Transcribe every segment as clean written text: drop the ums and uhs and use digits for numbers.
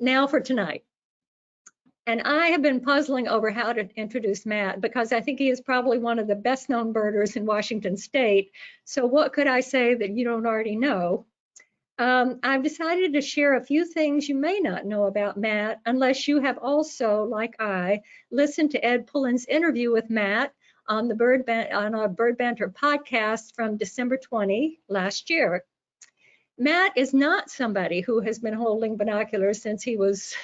Now for tonight. And I have been puzzling over how to introduce Matt because I think he is probably one of the best known birders in Washington State. So what could I say that you don't already know? I've decided to share a few things you may not know about Matt unless you have also, like I, listened to Ed Pullen's interview with Matt on the on a Bird Banter podcast from December 20 last year. Matt is not somebody who has been holding binoculars since he was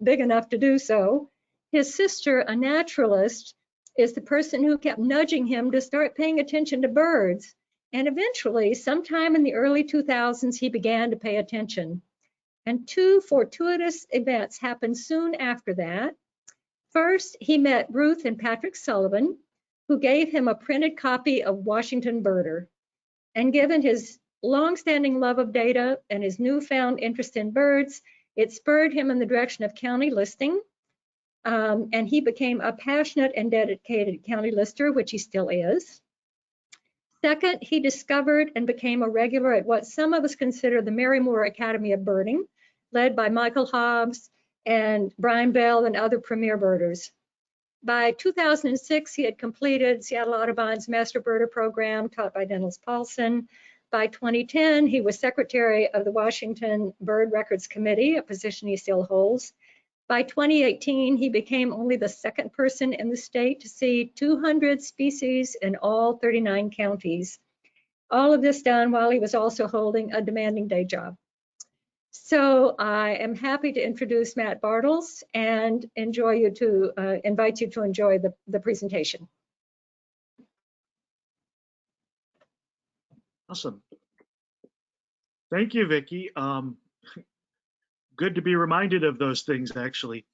big enough to do so. His sister, a naturalist, is the person who kept nudging him to start paying attention to birds. And eventually, sometime in the early 2000s, he began to pay attention. And two fortuitous events happened soon after that. First, he met Ruth and Patrick Sullivan, who gave him a printed copy of Washington Birder. And given his long-standing love of data and his newfound interest in birds, it spurred him in the direction of county listing, and he became a passionate and dedicated county lister, which he still is. Second, he discovered and became a regular at what some of us consider the Marymoor Academy of Birding, led by Michael Hobbs and Brian Bell and other premier birders. By 2006, he had completed Seattle Audubon's Master Birder program taught by Dennis Paulson. By 2010, he was secretary of the Washington Bird Records Committee, a position he still holds. By 2018, he became only the second person in the state to see 200 species in all 39 counties. All of this done while he was also holding a demanding day job. So I am happy to introduce Matt Bartels and invite you to enjoy the presentation. Awesome. Thank you, Vicki. Good to be reminded of those things, actually.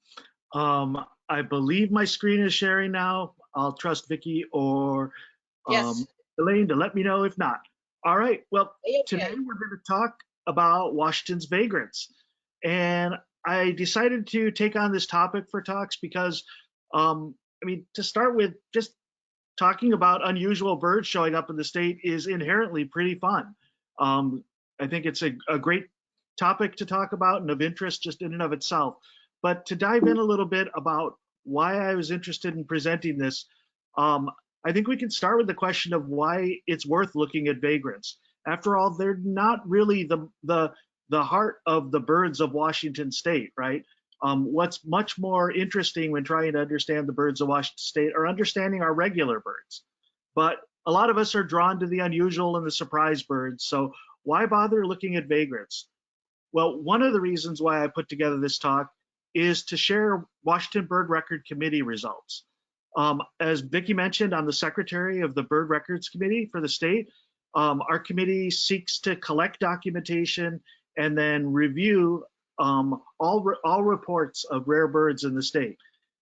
I believe my screen is sharing now. I'll trust Vicki or Yes. Elaine to let me know if not. All right, well, Okay. today we're going to talk about Washington's vagrants. And I decided to take on this topic for talks because, I mean, to start with, just talking about unusual birds showing up in the state is inherently pretty fun. I think it's a great topic to talk about and of interest just in and of itself. But to dive in a little bit about why I was interested in presenting this, I think we can start with the question of why it's worth looking at vagrants. After all, they're not really the heart of the birds of Washington State, right? What's much more interesting when trying to understand the birds of Washington State are understanding our regular birds. But a lot of us are drawn to the unusual and the surprise birds, so why bother looking at vagrants? Well, one of the reasons why I put together this talk is to share Washington Bird Record Committee results. As Vicki mentioned, I'm the secretary of the Bird Records Committee for the state. Our committee seeks to collect documentation and then review all reports of rare birds in the state.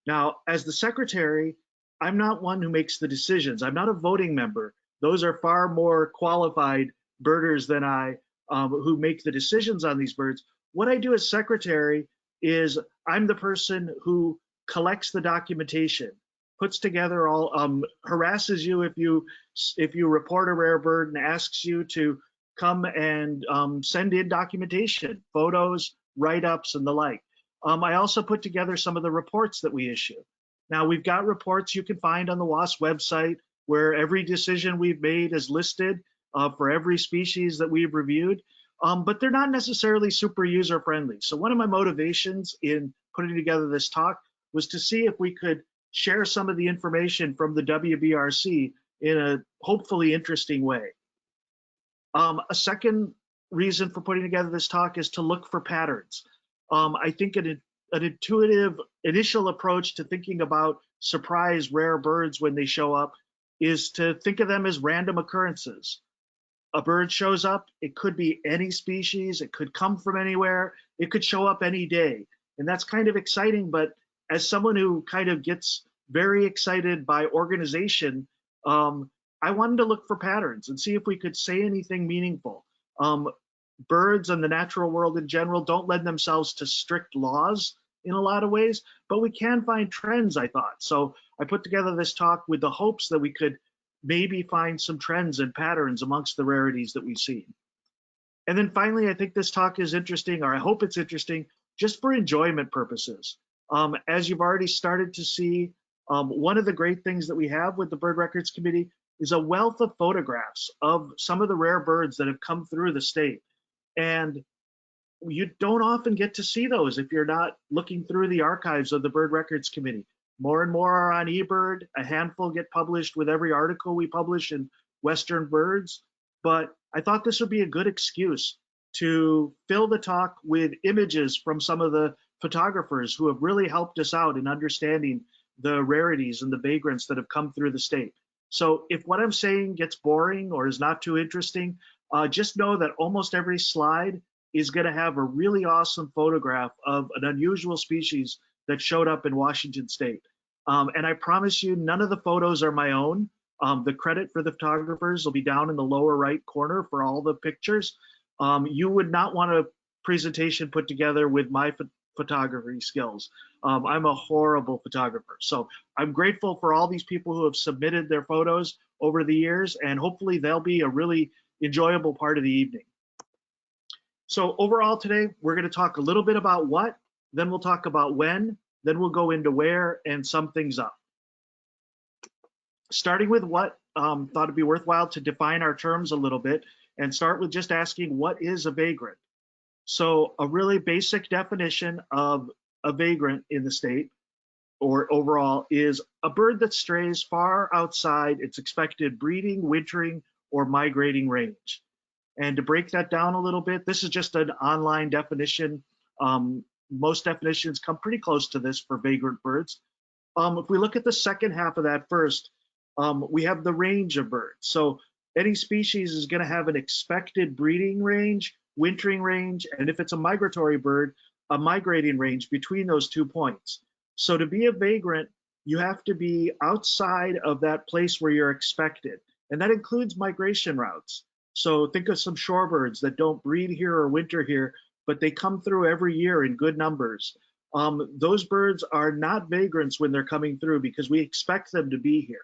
Now, as the secretary, I'm not one who makes the decisions. I'm not a voting member. Those are far more qualified birders than I who make the decisions on these birds. What I do as secretary is I'm the person who collects the documentation, puts together all, harasses you if you report a rare bird and asks you to come and send in documentation, photos, write-ups, and the like. I also put together some of the reports that we issue. Now, we've got reports you can find on the WAS website where every decision we've made is listed for every species that we've reviewed, but they're not necessarily super user-friendly. So one of my motivations in putting together this talk was to see if we could share some of the information from the WBRC in a hopefully interesting way. A second reason for putting together this talk is to look for patterns. I think an intuitive initial approach to thinking about surprise rare birds when they show up is to think of them as random occurrences. A bird shows up, it could be any species, it could come from anywhere, it could show up any day. And that's kind of exciting, but as someone who kind of gets very excited by organization, I wanted to look for patterns and see if we could say anything meaningful. Birds and the natural world in general don't lend themselves to strict laws in a lot of ways, but we can find trends, I thought. So I put together this talk with the hopes that we could maybe find some trends and patterns amongst the rarities that we've seen. And then finally, I think this talk is interesting, or I hope it's interesting, just for enjoyment purposes. As you've already started to see, one of the great things that we have with the Bird Records Committee is a wealth of photographs of some of the rare birds that have come through the state. And you don't often get to see those if you're not looking through the archives of the Bird Records Committee. More and more are on eBird. A handful get published with every article we publish in Western Birds. But I thought this would be a good excuse to fill the talk with images from some of the photographers who have really helped us out in understanding the rarities and the vagrants that have come through the state. So if what I'm saying gets boring or is not too interesting, just know that almost every slide is going to have a really awesome photograph of an unusual species that showed up in Washington state. And I promise you, none of the photos are my own. The credit for the photographers will be down in the lower right corner for all the pictures. You would not want a presentation put together with my photography skills. I'm a horrible photographer. So I'm grateful for all these people who have submitted their photos over the years, and hopefully they'll be a really enjoyable part of the evening. So overall today, we're going to talk a little bit about what, then we'll talk about when, then we'll go into where and sum things up. Starting with what, thought it'd be worthwhile to define our terms a little bit and start with just asking, what is a vagrant? So a really basic definition of a vagrant in the state or overall is a bird that strays far outside its expected breeding, wintering, or migrating range. And to break that down a little bit, this is just an online definition. Most definitions come pretty close to this for vagrant birds. If we look at the second half of that first, we have the range of birds. So any species is going to have an expected breeding range, wintering range, and if it's a migratory bird, a migrating range between those 2 points. So to be a vagrant, you have to be outside of that place where you're expected, and that includes migration routes. So think of some shorebirds that don't breed here or winter here, but they come through every year in good numbers. Those birds are not vagrants when they're coming through because we expect them to be here.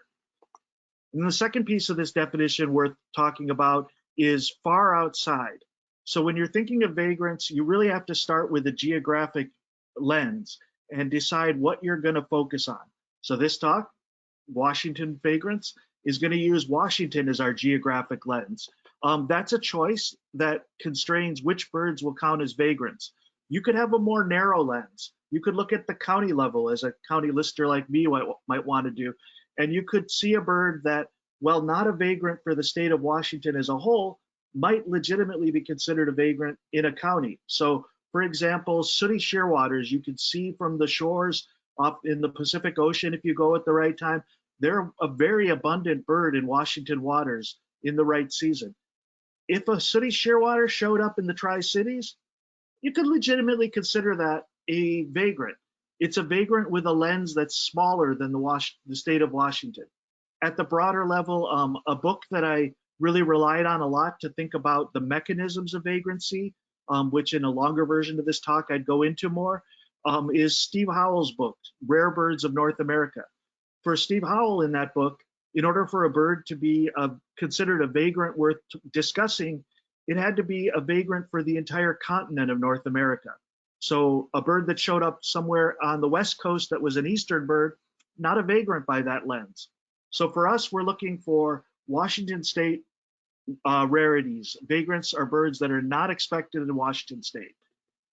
And the second piece of this definition worth talking about is far outside. So when you're thinking of vagrants, you really have to start with a geographic lens and decide what you're going to focus on. So this talk, Washington vagrants, is going to use Washington as our geographic lens. That's a choice that constrains which birds will count as vagrants. You could have a more narrow lens. You could look at the county level, as a county lister like me might want to do, and you could see a bird that, while not a vagrant for the state of Washington as a whole, might legitimately be considered a vagrant in a county. So, for example, sooty shearwaters, you can see from the shores up in the Pacific Ocean if you go at the right time. They're a very abundant bird in Washington waters in the right season. If a sooty shearwater showed up in the Tri-Cities, you could legitimately consider that a vagrant. It's a vagrant with a lens that's smaller than the state of Washington. At the broader level, a book that I really relied on a lot to think about the mechanisms of vagrancy, which in a longer version of this talk I'd go into more, is Steve Howell's book, Rare Birds of North America. For Steve Howell in that book, in order for a bird to be considered a vagrant worth discussing, it had to be a vagrant for the entire continent of North America. So a bird that showed up somewhere on the West Coast that was an Eastern bird, not a vagrant by that lens. So for us, we're looking for Washington state rarities. Vagrants are birds that are not expected in Washington state.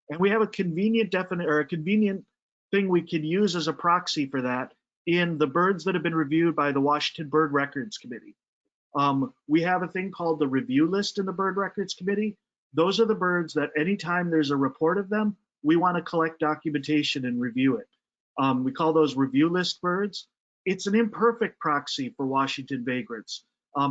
And we have a convenient thing we can use as a proxy for that in the birds that have been reviewed by the Washington Bird Records Committee. We have a thing called the review list in the Bird Records Committee. Those are the birds that anytime there's a report of them, we want to collect documentation and review it. We call those review list birds. It's an imperfect proxy for Washington vagrants.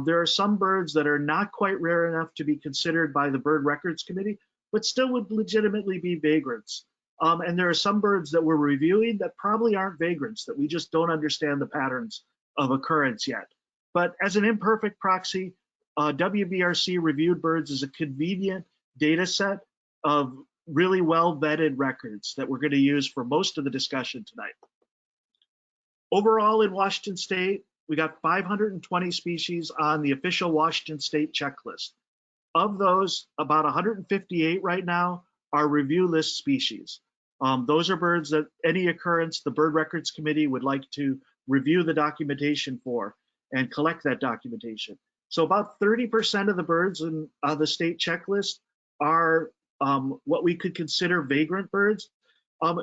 There are some birds that are not quite rare enough to be considered by the Bird Records Committee, but still would legitimately be vagrants. And there are some birds that we're reviewing that probably aren't vagrants, that we just don't understand the patterns of occurrence yet. But as an imperfect proxy, WBRC reviewed birds is a convenient data set of really well-vetted records that we're going to use for most of the discussion tonight. Overall in Washington state, we got 520 species on the official Washington state checklist. Of those, about 158 right now are review list species. Those are birds that any occurrence the Bird Records Committee would like to review the documentation for and collect that documentation. So about 30% of the birds in the state checklist are what we could consider vagrant birds.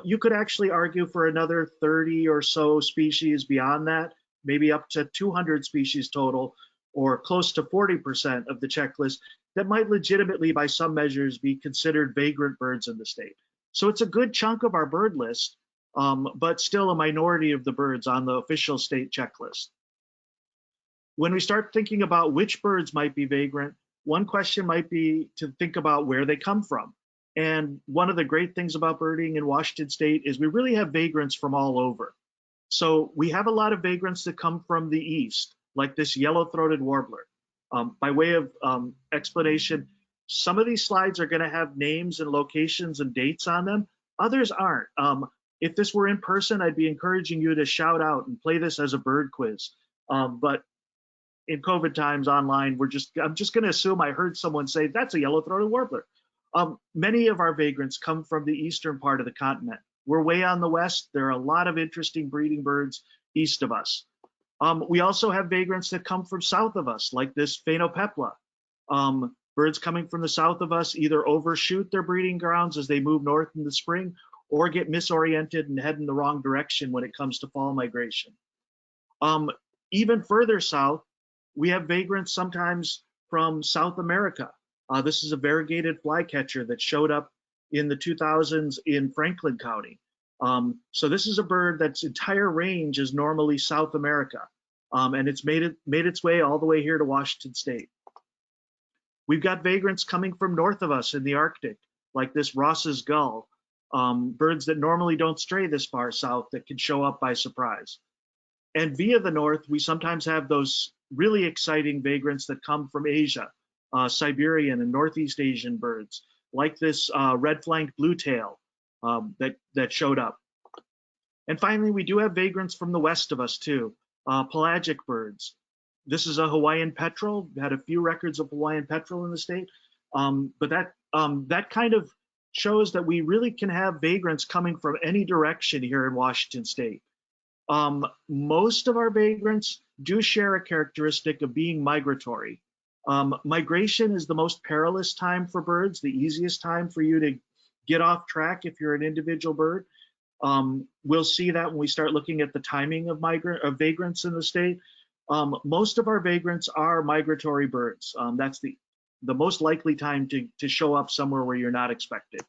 You could actually argue for another 30 or so species beyond that, maybe up to 200 species total, or close to 40% of the checklist that might legitimately, by some measures, be considered vagrant birds in the state. So it's a good chunk of our bird list, but still a minority of the birds on the official state checklist. When we start thinking about which birds might be vagrant, one question might be to think about where they come from. And one of the great things about birding in Washington state is we really have vagrants from all over. So we have a lot of vagrants that come from the east, like this yellow-throated warbler. By way of explanation, some of these slides are going to have names and locations and dates on them. Others aren't. If this were in person, I'd be encouraging you to shout out and play this as a bird quiz. But in COVID times online, I'm just going to assume I heard someone say, that's a yellow-throated warbler. Many of our vagrants come from the eastern part of the continent. We're way on the west. There are a lot of interesting breeding birds east of us. We also have vagrants that come from south of us, like this phainopepla. Birds coming from the south of us either overshoot their breeding grounds as they move north in the spring, or get misoriented and head in the wrong direction when it comes to fall migration. Even further south, we have vagrants sometimes from South America. This is a variegated flycatcher that showed up in the 2000s in Franklin County. So this is a bird that's entire range is normally South America, and it's made its way all the way here to Washington state. We've got vagrants coming from north of us in the Arctic, like this Ross's gull, birds that normally don't stray this far south that can show up by surprise. And via the north, we sometimes have those really exciting vagrants that come from Asia, Siberian and Northeast Asian birds, like this red-flanked bluetail that showed up. And finally, we do have vagrants from the west of us too, pelagic birds. This is a Hawaiian petrel. We had a few records of Hawaiian petrel in the state, but that kind of shows that we really can have vagrants coming from any direction here in Washington state. Most of our vagrants do share a characteristic of being migratory. Migration is the most perilous time for birds, the easiest time for you to get off track if you're an individual bird. We'll see that when we start looking at the timing of vagrants in the state. Most of our vagrants are migratory birds. That's the most likely time to show up somewhere where you're not expected.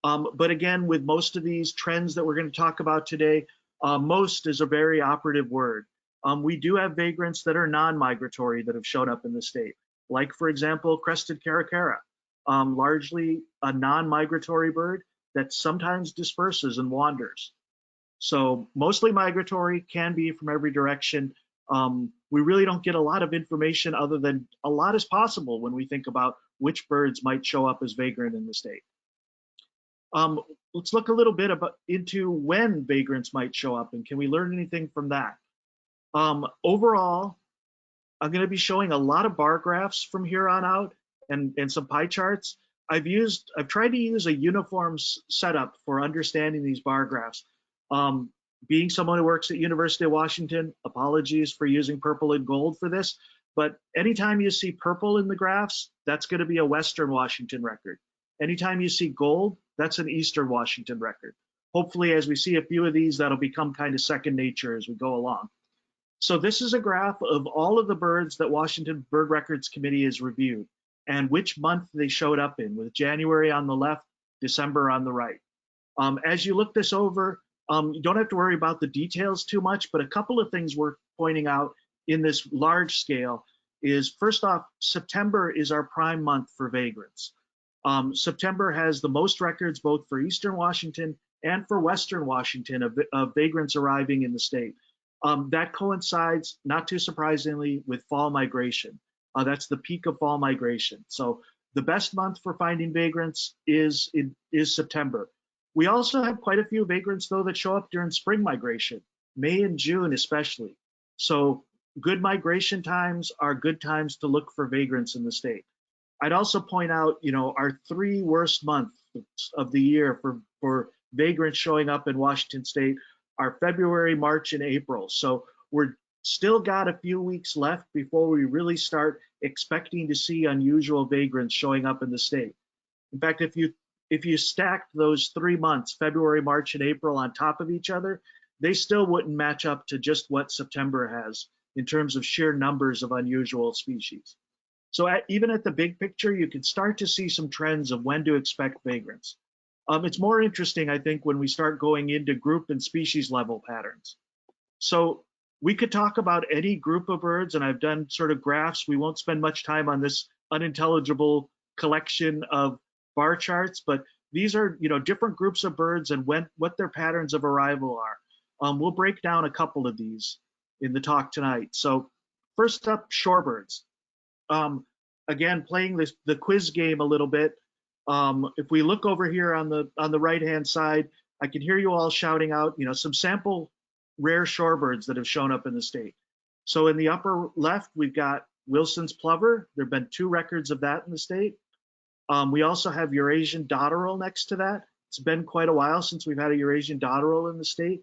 But again, with most of these trends that we're going to talk about today, most is a very operative word. We do have vagrants that are non-migratory that have shown up in the state, like, for example, crested caracara, largely a non-migratory bird that sometimes disperses and wanders. So mostly migratory, can be from every direction. We really don't get a lot of information other than a lot is possible when we think about which birds might show up as vagrant in the state. Let's look a little bit into when vagrants might show up, and can we learn anything from that? Overall, I'm going to be showing a lot of bar graphs from here on out and some pie charts. I've tried to use a uniform setup for understanding these bar graphs. Being someone who works at University of Washington, apologies for using purple and gold for this, but anytime you see purple in the graphs, that's going to be a Western Washington record. Anytime you see gold, that's an Eastern Washington record. Hopefully, as we see a few of these, that'll become kind of second nature as we go along. So this is a graph of all of the birds that Washington Bird Records Committee has reviewed and which month they showed up in, with January on the left, December on the right. As you look this over, you don't have to worry about the details too much, but a couple of things worth pointing out in this large scale is, first off, September is our prime month for vagrants. September has the most records both for Eastern Washington and for Western Washington of vagrants arriving in the state. That coincides, not too surprisingly, with fall migration. That's the peak of fall migration. So the best month for finding vagrants is September. We also have quite a few vagrants, though, that show up during spring migration, May and June especially. So good migration times are good times to look for vagrants in the state. I'd also point out, our 3 worst months of the year for vagrants showing up in Washington State are February, March, and April. So we're still got a few weeks left before we really start expecting to see unusual vagrants showing up in the state. In fact, if you stacked those 3 months, February, March, and April, on top of each other, they still wouldn't match up to just what September has in terms of sheer numbers of unusual species. So even at the big picture, you can start to see some trends of when to expect vagrants. It's more interesting, I think, when we start going into group and species level patterns. So we could talk about any group of birds, and I've done sort of graphs. We won't spend much time on this unintelligible collection of bar charts, but these are, different groups of birds and what their patterns of arrival are. We'll break down a couple of these in the talk tonight. So first up, shorebirds. Again, playing the quiz game a little bit. If we look over here on the right-hand side, I can hear you all shouting out, some sample rare shorebirds that have shown up in the state. So in the upper left, we've got Wilson's plover. There have been 2 records of that in the state. We also have Eurasian dotterel next to that. It's been quite a while since we've had a Eurasian dotterel in the state,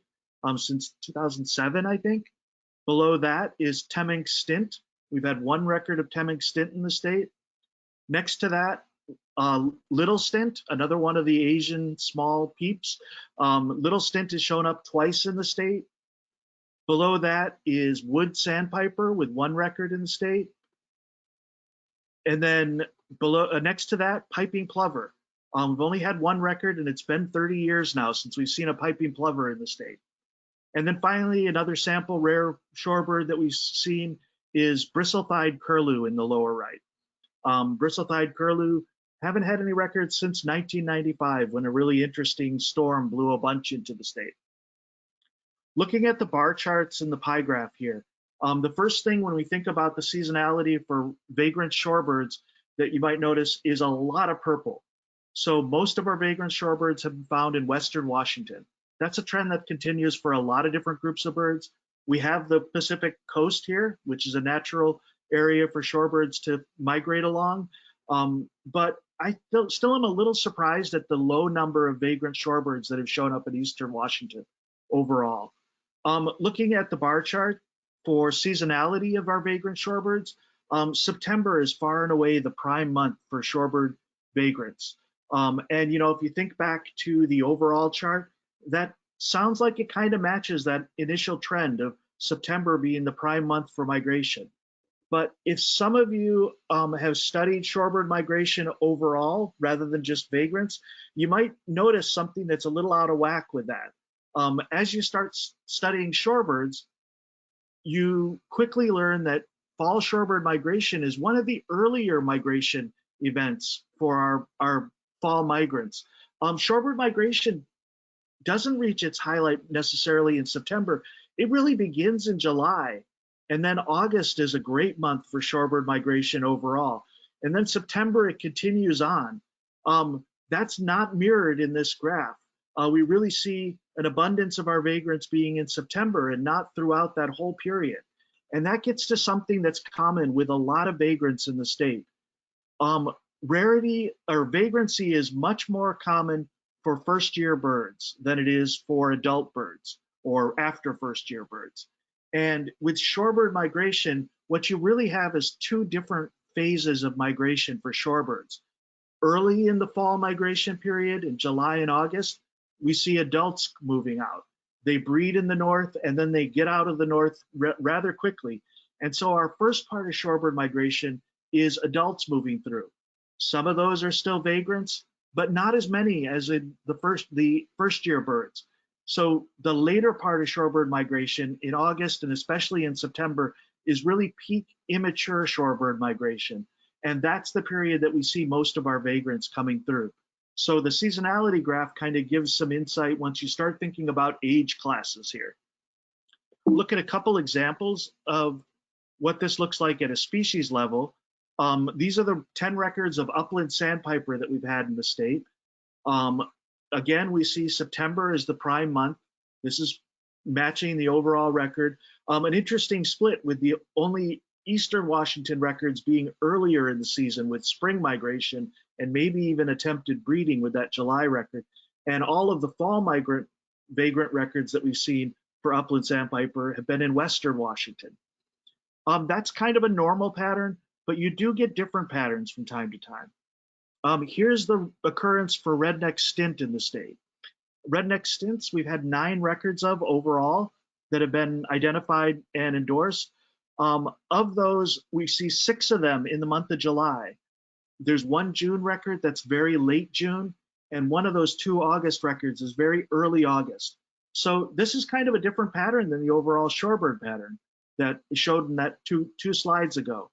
since 2007, I think. Below that is Temminck stint. We've had 1 record of Temminck stint in the state. Next to that, little stint, another one of the Asian small peeps. Little stint has shown up twice in the state. Below that is wood sandpiper with 1 record in the state. And then next to that, piping plover. We've only had 1 record, and it's been 30 years now since we've seen a piping plover in the state. And then finally, another sample rare shorebird that we've seen is Bristol-Thighed Curlew in the lower right. Bristol-Thighed Curlew haven't had any records since 1995, when a really interesting storm blew a bunch into the state. Looking at the bar charts and the pie graph here, the first thing when we think about the seasonality for vagrant shorebirds that you might notice is a lot of purple. So most of our vagrant shorebirds have been found in Western Washington. That's a trend that continues for a lot of different groups of birds. We have the Pacific coast here, which is a natural area for shorebirds to migrate along. But I still am a little surprised at the low number of vagrant shorebirds that have shown up in Eastern Washington overall. Looking at the bar chart for seasonality of our vagrant shorebirds, September is far and away the prime month for shorebird vagrants. And if you think back to the overall chart, that sounds like it kind of matches that initial trend of September being the prime month for migration. But if some of you have studied shorebird migration overall rather than just vagrants, you might notice something that's a little out of whack with that. As you start studying shorebirds, you quickly learn that fall shorebird migration is one of the earlier migration events for our fall migrants. Shorebird migration doesn't reach its highlight necessarily in September. It really begins in July. And then August is a great month for shorebird migration overall. And then September, it continues on. That's not mirrored in this graph. We really see an abundance of our vagrants being in September and not throughout that whole period. And that gets to something that's common with a lot of vagrants in the state. Rarity or vagrancy is much more common for first-year birds than it is for adult birds or after first-year birds. And with shorebird migration, what you really have is 2 different phases of migration for shorebirds. Early in the fall migration period, in July and August, we see adults moving out. They breed in the north, and then they get out of the north rather quickly. And so our first part of shorebird migration is adults moving through. Some of those are still vagrants, but not as many as in the first-year birds. So the later part of shorebird migration in August and especially in September is really peak immature shorebird migration. And that's the period that we see most of our vagrants coming through. So the seasonality graph kind of gives some insight once you start thinking about age classes here. Look at a couple examples of what this looks like at a species level. These are the 10 records of upland sandpiper that we've had in the state. Again, we see September is the prime month. This is matching the overall record. An interesting split with the only Eastern Washington records being earlier in the season with spring migration and maybe even attempted breeding with that July record. And all of the fall vagrant records that we've seen for upland sandpiper have been in western Washington. That's kind of a normal pattern, but you do get different patterns from time to time. Here's the occurrence for redneck stint in the state. Redneck stints, we've had 9 records of overall that have been identified and endorsed. Of those, we see 6 of them in the month of July. There's one June record that's very late June, and one of those 2 August records is very early August. So this is kind of a different pattern than the overall shorebird pattern that showed in that two slides ago.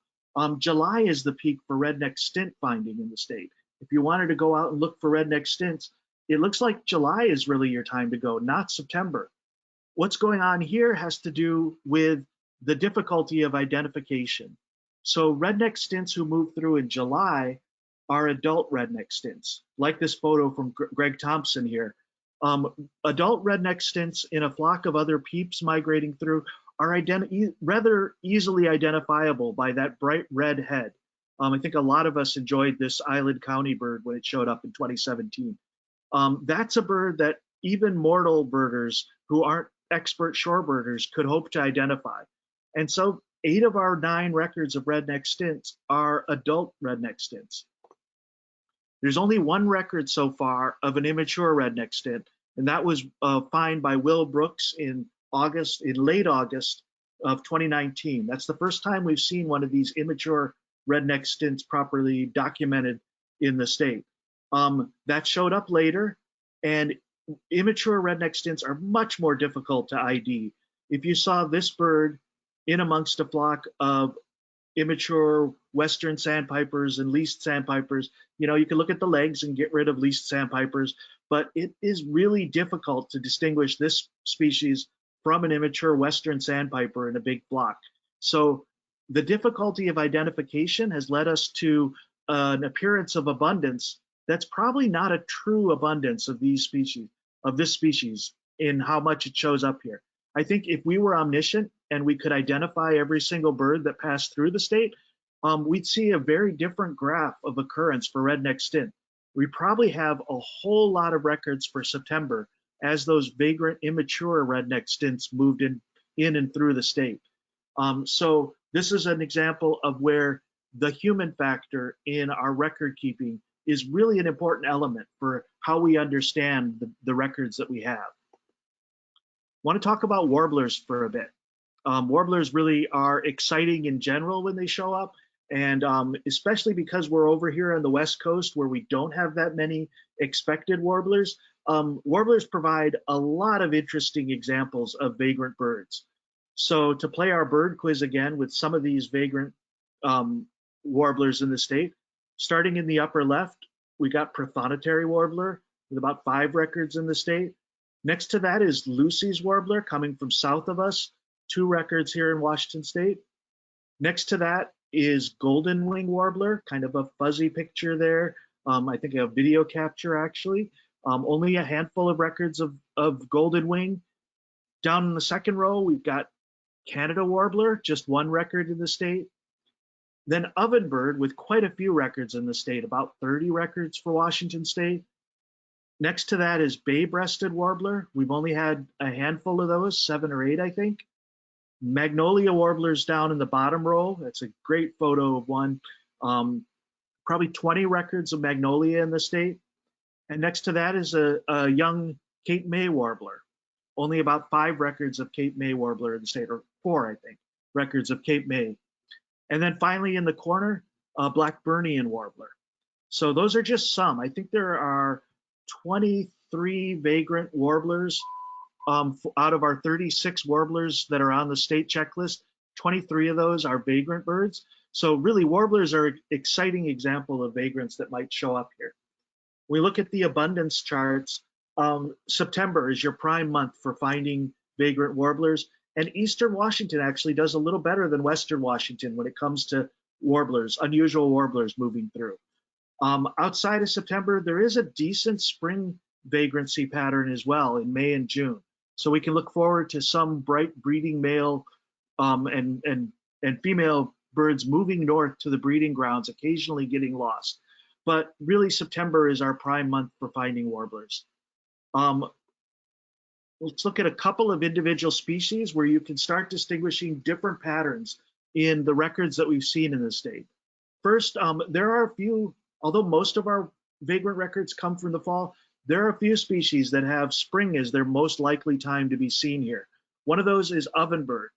July is the peak for redneck stint finding in the state. If you wanted to go out and look for redneck stints, it looks like July is really your time to go, not September. What's going on here has to do with the difficulty of identification. So redneck stints who move through in July are adult redneck stints, like this photo from Greg Thompson here. Adult redneck stints in a flock of other peeps migrating through are rather easily identifiable by that bright red head. I think a lot of us enjoyed this Island County bird when it showed up in 2017. That's a bird that even mortal birders who aren't expert shorebirders could hope to identify. And so 8 of our 9 records of redneck stints are adult redneck stints. There's only 1 record so far of an immature redneck stint, and that was found by Will Brooks in late August of 2019. That's the first time we've seen one of these immature redneck stints properly documented in the state. That showed up later, and immature redneck stints are much more difficult to ID. If you saw this bird in amongst a flock of immature western sandpipers and least sandpipers, you can look at the legs and get rid of least sandpipers, but it is really difficult to distinguish this species from an immature western sandpiper in a big flock. So the difficulty of identification has led us to an appearance of abundance that's probably not a true abundance of this species in how much it shows up here. I think if we were omniscient and we could identify every single bird that passed through the state, we'd see a very different graph of occurrence for redneck stint. We probably have a whole lot of records for September as those vagrant immature redneck stints moved in and through the state. So this is an example of where the human factor in our record keeping is really an important element for how we understand the records that we have. Want to talk about warblers for a bit. Warblers really are exciting in general when they show up, and especially because we're over here on the West Coast where we don't have that many expected warblers. Warblers provide a lot of interesting examples of vagrant birds. So to play our bird quiz again with some of these vagrant warblers in the state, starting in the upper left, we got Prothonotary Warbler with about 5 records in the state. Next to that is Lucy's Warbler coming from south of us, 2 records here in Washington State. Next to that is Golden Wing Warbler, kind of a fuzzy picture there. I think a video capture actually. Only a handful of records of Golden Wing. Down in the second row, we've got Canada Warbler, just 1 record in the state. Then Ovenbird with quite a few records in the state, about 30 records for Washington State. Next to that is Bay-breasted Warbler. We've only had a handful of those, 7 or 8, I think. Magnolia Warblers down in the bottom row. That's a great photo of one. Probably 20 records of Magnolia in the state. And next to that is a young Cape May Warbler. Only about 5 records of Cape May Warbler in the state, or 4, I think, records of Cape May. And then finally in the corner, Blackburnian Warbler. So those are just some. I think there are 23 vagrant warblers out of our 36 warblers that are on the state checklist. 23 of those are vagrant birds. So really, warblers are an exciting example of vagrants that might show up here. We look at the abundance charts. September is your prime month for finding vagrant warblers, and Eastern Washington actually does a little better than Western Washington when it comes to warblers, unusual warblers moving through. Outside of September, there is a decent spring vagrancy pattern as well in May and June. So we can look forward to some bright breeding male and female birds moving north to the breeding grounds, occasionally getting lost. But really, September is our prime month for finding warblers. Um, let's look at a couple of individual species where you can start distinguishing different patterns in the records that we've seen in the state. First, there are a few, although most of our vagrant records come from the fall, there are a few species that have spring as their most likely time to be seen here. One of those is ovenbird.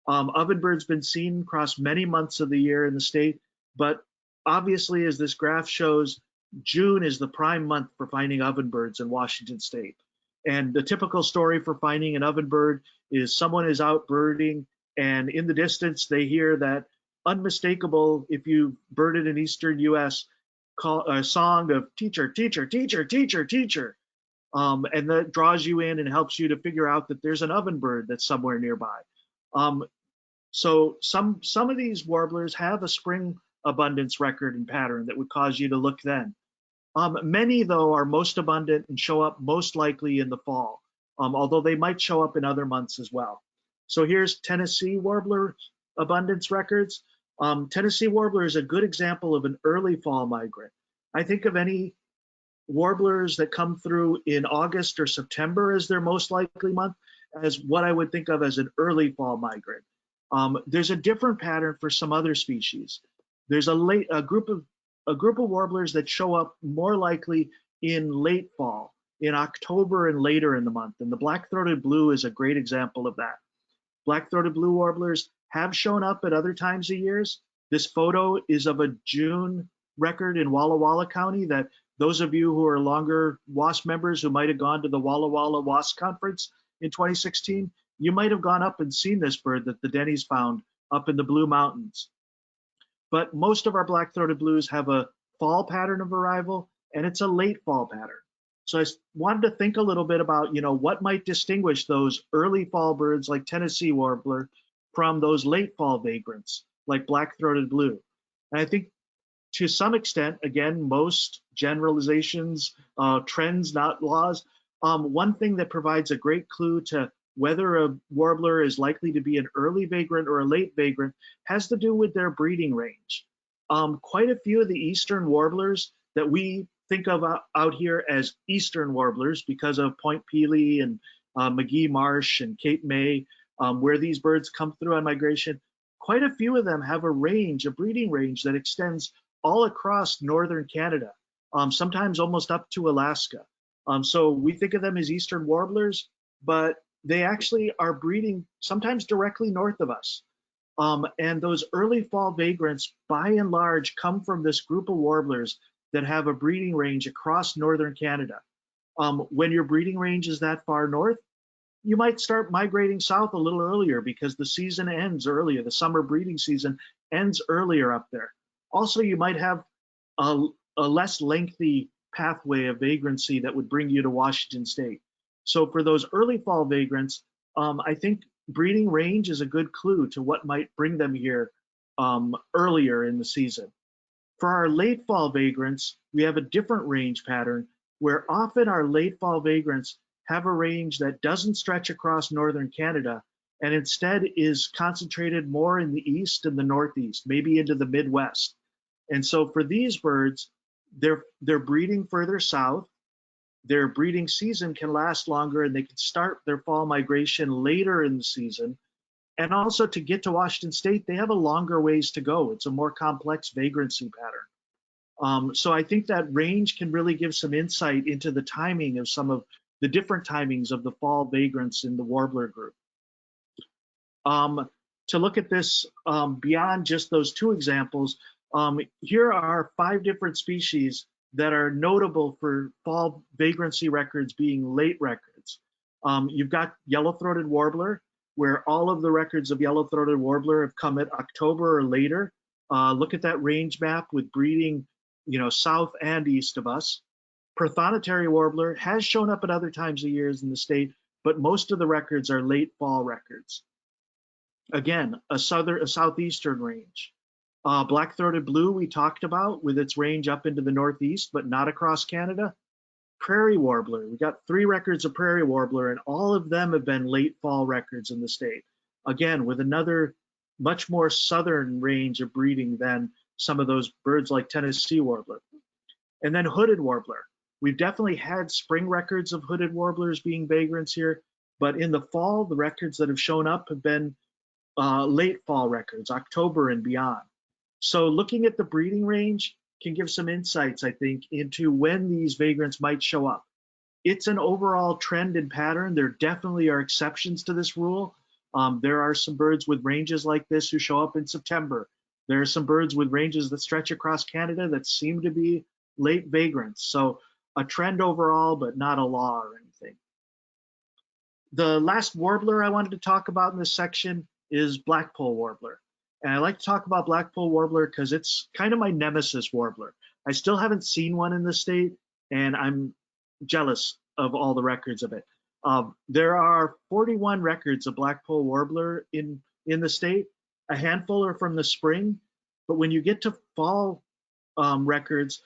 Ovenbird's been seen across many months of the year in the state, but obviously, as this graph shows, June is the prime month for finding ovenbirds in Washington state. And the typical story for finding an ovenbird is someone is out birding, and in the distance they hear that unmistakable, if you birded in eastern US, a song of teacher, teacher, teacher, teacher, teacher. And that draws you in and helps you to figure out that there's an ovenbird that's somewhere nearby. So some of these warblers have a spring abundance record and pattern that would cause you to look then. Many, though, are most abundant and show up most likely in the fall, although they might show up in other months as well. So here's Tennessee warbler abundance records. Tennessee warbler is a good example of an early fall migrant. I think of any warblers that come through in August or September as their most likely month as what I would think of as an early fall migrant. There's a different pattern for some other species. There's a group of warblers that show up more likely in late fall, in October and later in the month. And the black-throated blue is a great example of that. Black-throated blue warblers have shown up at other times of years. This photo is of a June record in Walla Walla County that those of you who are longer WASP members who might have gone to the Walla Walla WASP conference in 2016, you might have gone up and seen this bird that the Denny's found up in the Blue Mountains. But most of our black-throated blues have a fall pattern of arrival, and it's a late fall pattern. So I wanted to think a little bit about, what might distinguish those early fall birds like Tennessee warbler from those late fall vagrants like black-throated blue. And I think to some extent, again, most generalizations, trends, not laws, one thing that provides a great clue to whether a warbler is likely to be an early vagrant or a late vagrant has to do with their breeding range. Quite a few of the eastern warblers that we think of out here as eastern warblers because of Point Pelee and McGee Marsh and Cape May, where these birds come through on migration, quite a few of them have a breeding range that extends all across northern Canada, sometimes almost up to Alaska. So we think of them as eastern warblers, but they actually are breeding sometimes directly north of us. And those early fall vagrants, by and large, come from this group of warblers that have a breeding range across northern Canada. When your breeding range is that far north, you might start migrating south a little earlier because the season ends earlier. The summer breeding season ends earlier up there. Also, you might have a less lengthy pathway of vagrancy that would bring you to Washington State. So for those early fall vagrants, I think breeding range is a good clue to what might bring them here earlier in the season. For our late fall vagrants, we have a different range pattern where often our late fall vagrants have a range that doesn't stretch across northern Canada and instead is concentrated more in the east and the northeast, maybe into the Midwest. And so for these birds, they're breeding further south. Their breeding season can last longer and they can start their fall migration later in the season. And also to get to Washington State, they have a longer ways to go. It's a more complex vagrancy pattern. So I think that range can really give some insight into the timing of some of the different timings of the fall vagrants in the warbler group. To look at this beyond just those two examples, here are 5 different species that are notable for fall vagrancy records being late records. You've got yellow-throated warbler, where all of the records of yellow-throated warbler have come at October or later. Look at that range map with breeding, south and east of us. Prothonotary warbler has shown up at other times of years in the state, but most of the records are late fall records. Again, a southeastern range. Black-throated blue we talked about with its range up into the northeast, but not across Canada. Prairie warbler, we got 3 records of prairie warbler, and all of them have been late fall records in the state. Again, with another much more southern range of breeding than some of those birds like Tennessee warbler. And then hooded warbler. We've definitely had spring records of hooded warblers being vagrants here, but in the fall, the records that have shown up have been late fall records, October and beyond. So looking at the breeding range can give some insights, I think, into when these vagrants might show up. It's an overall trend and pattern. There definitely are exceptions to this rule. There are some birds with ranges like this who show up in September. There are some birds with ranges that stretch across Canada that seem to be late vagrants. So a trend overall, but not a law or anything. The last warbler I wanted to talk about in this section is Blackpool Warbler. And I like to talk about Blackpool Warbler because it's kind of my nemesis warbler. I still haven't seen one in the state, and I'm jealous of all the records of it. There are 41 records of Blackpool Warbler in the state. A handful are from the spring, but when you get to fall records,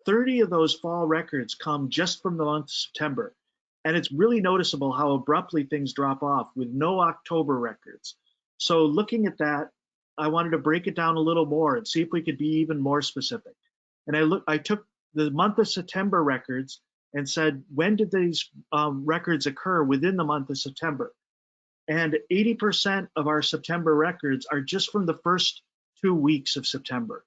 30 of those fall records come just from the month of September. And it's really noticeable how abruptly things drop off with no October records. So looking at that, I wanted to break it down a little more and see if we could be even more specific. And I took the month of September records and said, when did these records occur within the month of September? And 80% of our September records are just from the first 2 weeks of September.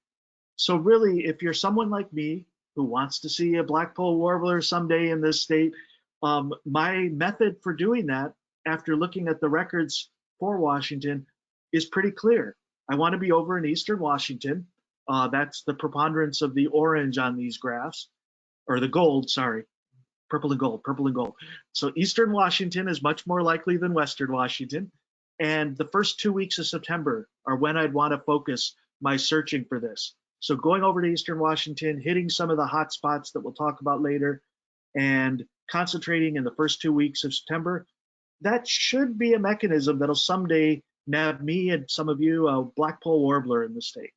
So really, if you're someone like me who wants to see a Blackpool Warbler someday in this state, my method for doing that, after looking at the records for Washington, is pretty clear. I want to be over in Eastern Washington. That's the preponderance of the orange on these graphs, or the gold, sorry, purple and gold. So Eastern Washington is much more likely than Western Washington. And the first 2 weeks of September are when I'd want to focus my searching for this. So going over to Eastern Washington, hitting some of the hot spots that we'll talk about later, and concentrating in the first 2 weeks of September, that should be a mechanism that'll someday nab me and some of you a Blackpool Warbler in the state.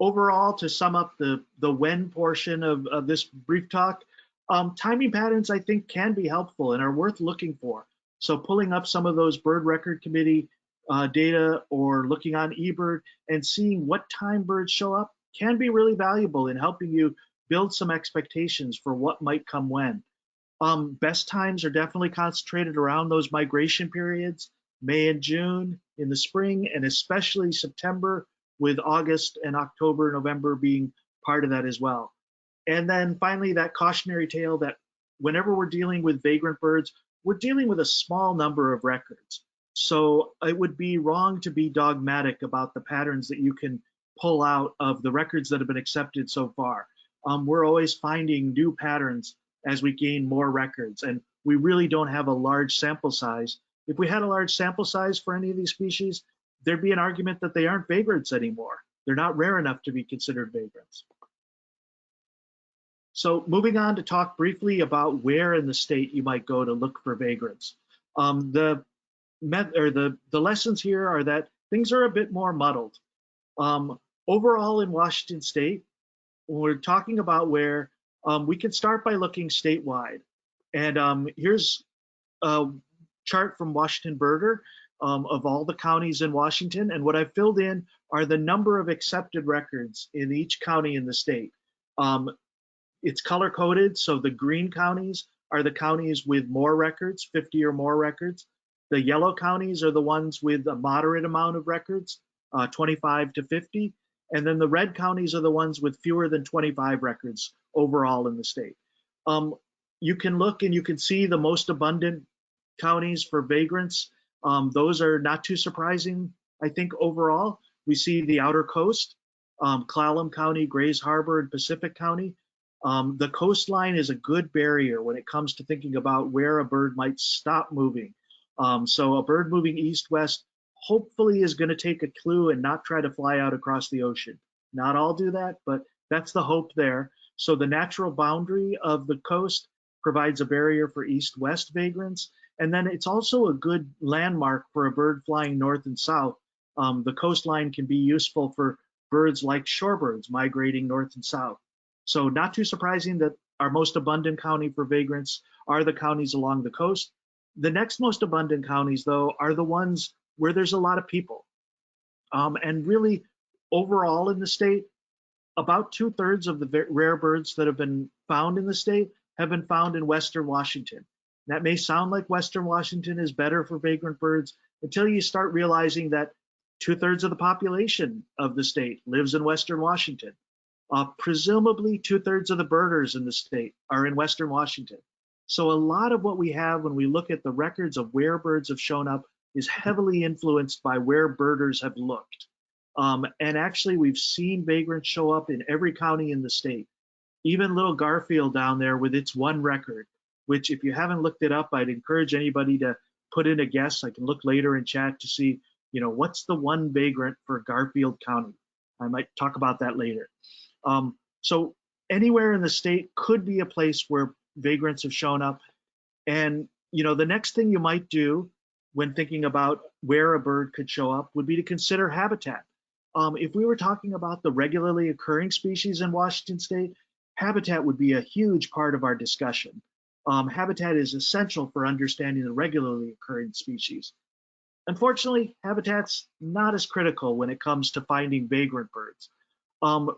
Overall, to sum up the when portion of this brief talk, timing patterns I think can be helpful and are worth looking for. So pulling up some of those bird record committee data or looking on eBird and seeing what time birds show up can be really valuable in helping you build some expectations for what might come when. Best times are definitely concentrated around those migration periods, May and June in the spring, and especially September, with August and October, November being part of that as well. And then finally, that cautionary tale that whenever we're dealing with vagrant birds, we're dealing with a small number of records. So it would be wrong to be dogmatic about the patterns that you can pull out of the records that have been accepted so far. We're always finding new patterns as we gain more records, and we really don't have a large sample size. If we had a large sample size for any of these species, there'd be an argument that they aren't vagrants anymore. They're not rare enough to be considered vagrants. So moving on to talk briefly about where in the state you might go to look for vagrants. The lessons here are that things are a bit more muddled. Overall in Washington state, when we're talking about where, we can start by looking statewide. And here's a chart from Washington Birder of all the counties in Washington. And what I've filled in are the number of accepted records in each county in the state. It's color coded, so the green counties are the counties with more records, 50 or more records. The yellow counties are the ones with a moderate amount of records, 25 to 50. And then the red counties are the ones with fewer than 25 records overall in the state. You can look and you can see the most abundant counties for vagrants. Those are not too surprising, I think, overall. We see the outer coast, Clallam County, Grays Harbor, and Pacific County. The coastline is a good barrier when it comes to thinking about where a bird might stop moving. So a bird moving east-west hopefully is going to take a clue and not try to fly out across the ocean. Not all do that, but that's the hope there. So the natural boundary of the coast provides a barrier for east-west vagrants. And then it's also a good landmark for a bird flying north and south. The coastline can be useful for birds like shorebirds migrating north and south. So not too surprising that our most abundant county for vagrants are the counties along the coast. The next most abundant counties, though, are the ones where there's a lot of people. And really, overall in the state, about 2/3 of the rare birds that have been found in the state have been found in Western Washington. That may sound like Western Washington is better for vagrant birds until you start realizing that 2/3 of the population of the state lives in Western Washington. Presumably 2/3 of the birders in the state are in Western Washington. So a lot of what we have when we look at the records of where birds have shown up is heavily influenced by where birders have looked. And actually we've seen vagrants show up in every county in the state. Even little Garfield down there with its one record, which if you haven't looked it up, I'd encourage anybody to put in a guess. I can look later in chat to see, what's the one vagrant for Garfield County. I might talk about that later. So anywhere in the state could be a place where vagrants have shown up. And, the next thing you might do when thinking about where a bird could show up would be to consider habitat. If we were talking about the regularly occurring species in Washington state, habitat would be a huge part of our discussion. Habitat is essential for understanding the regularly occurring species. Unfortunately, habitat's not as critical when it comes to finding vagrant birds.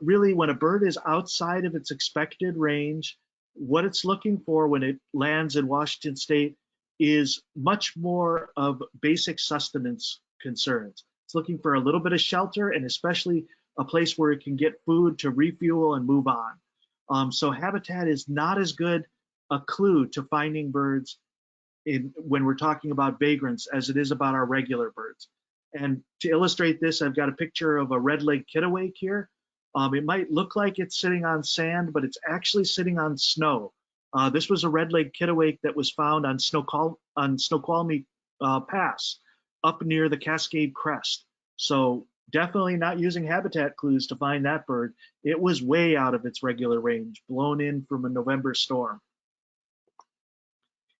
Really, when a bird is outside of its expected range, what it's looking for when it lands in Washington state is much more of basic sustenance concerns. It's looking for a little bit of shelter and especially a place where it can get food to refuel and move on. So habitat is not as good a clue to finding birds when we're talking about vagrants as it is about our regular birds. And to illustrate this, I've got a picture of a red-legged kittiwake here. It might look like it's sitting on sand, but it's actually sitting on snow. This was a red-legged kittiwake that was found on Snoqualmie Pass up near the Cascade Crest. So definitely not using habitat clues to find that bird. It was way out of its regular range, blown in from a November storm.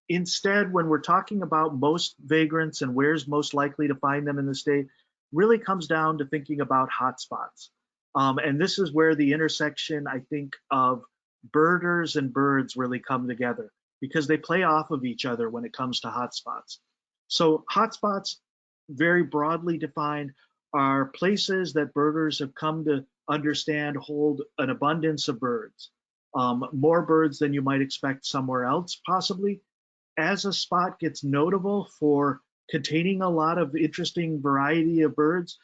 Instead, when we're talking about most vagrants and where's most likely to find them in the state, really comes down to thinking about hotspots. And this is where the intersection, I think, of birders and birds really come together because they play off of each other when it comes to hotspots. So hotspots, very broadly defined, are places that birders have come to understand hold an abundance of birds, more birds than you might expect somewhere else, possibly. As a spot gets notable for containing a lot of interesting variety of birds,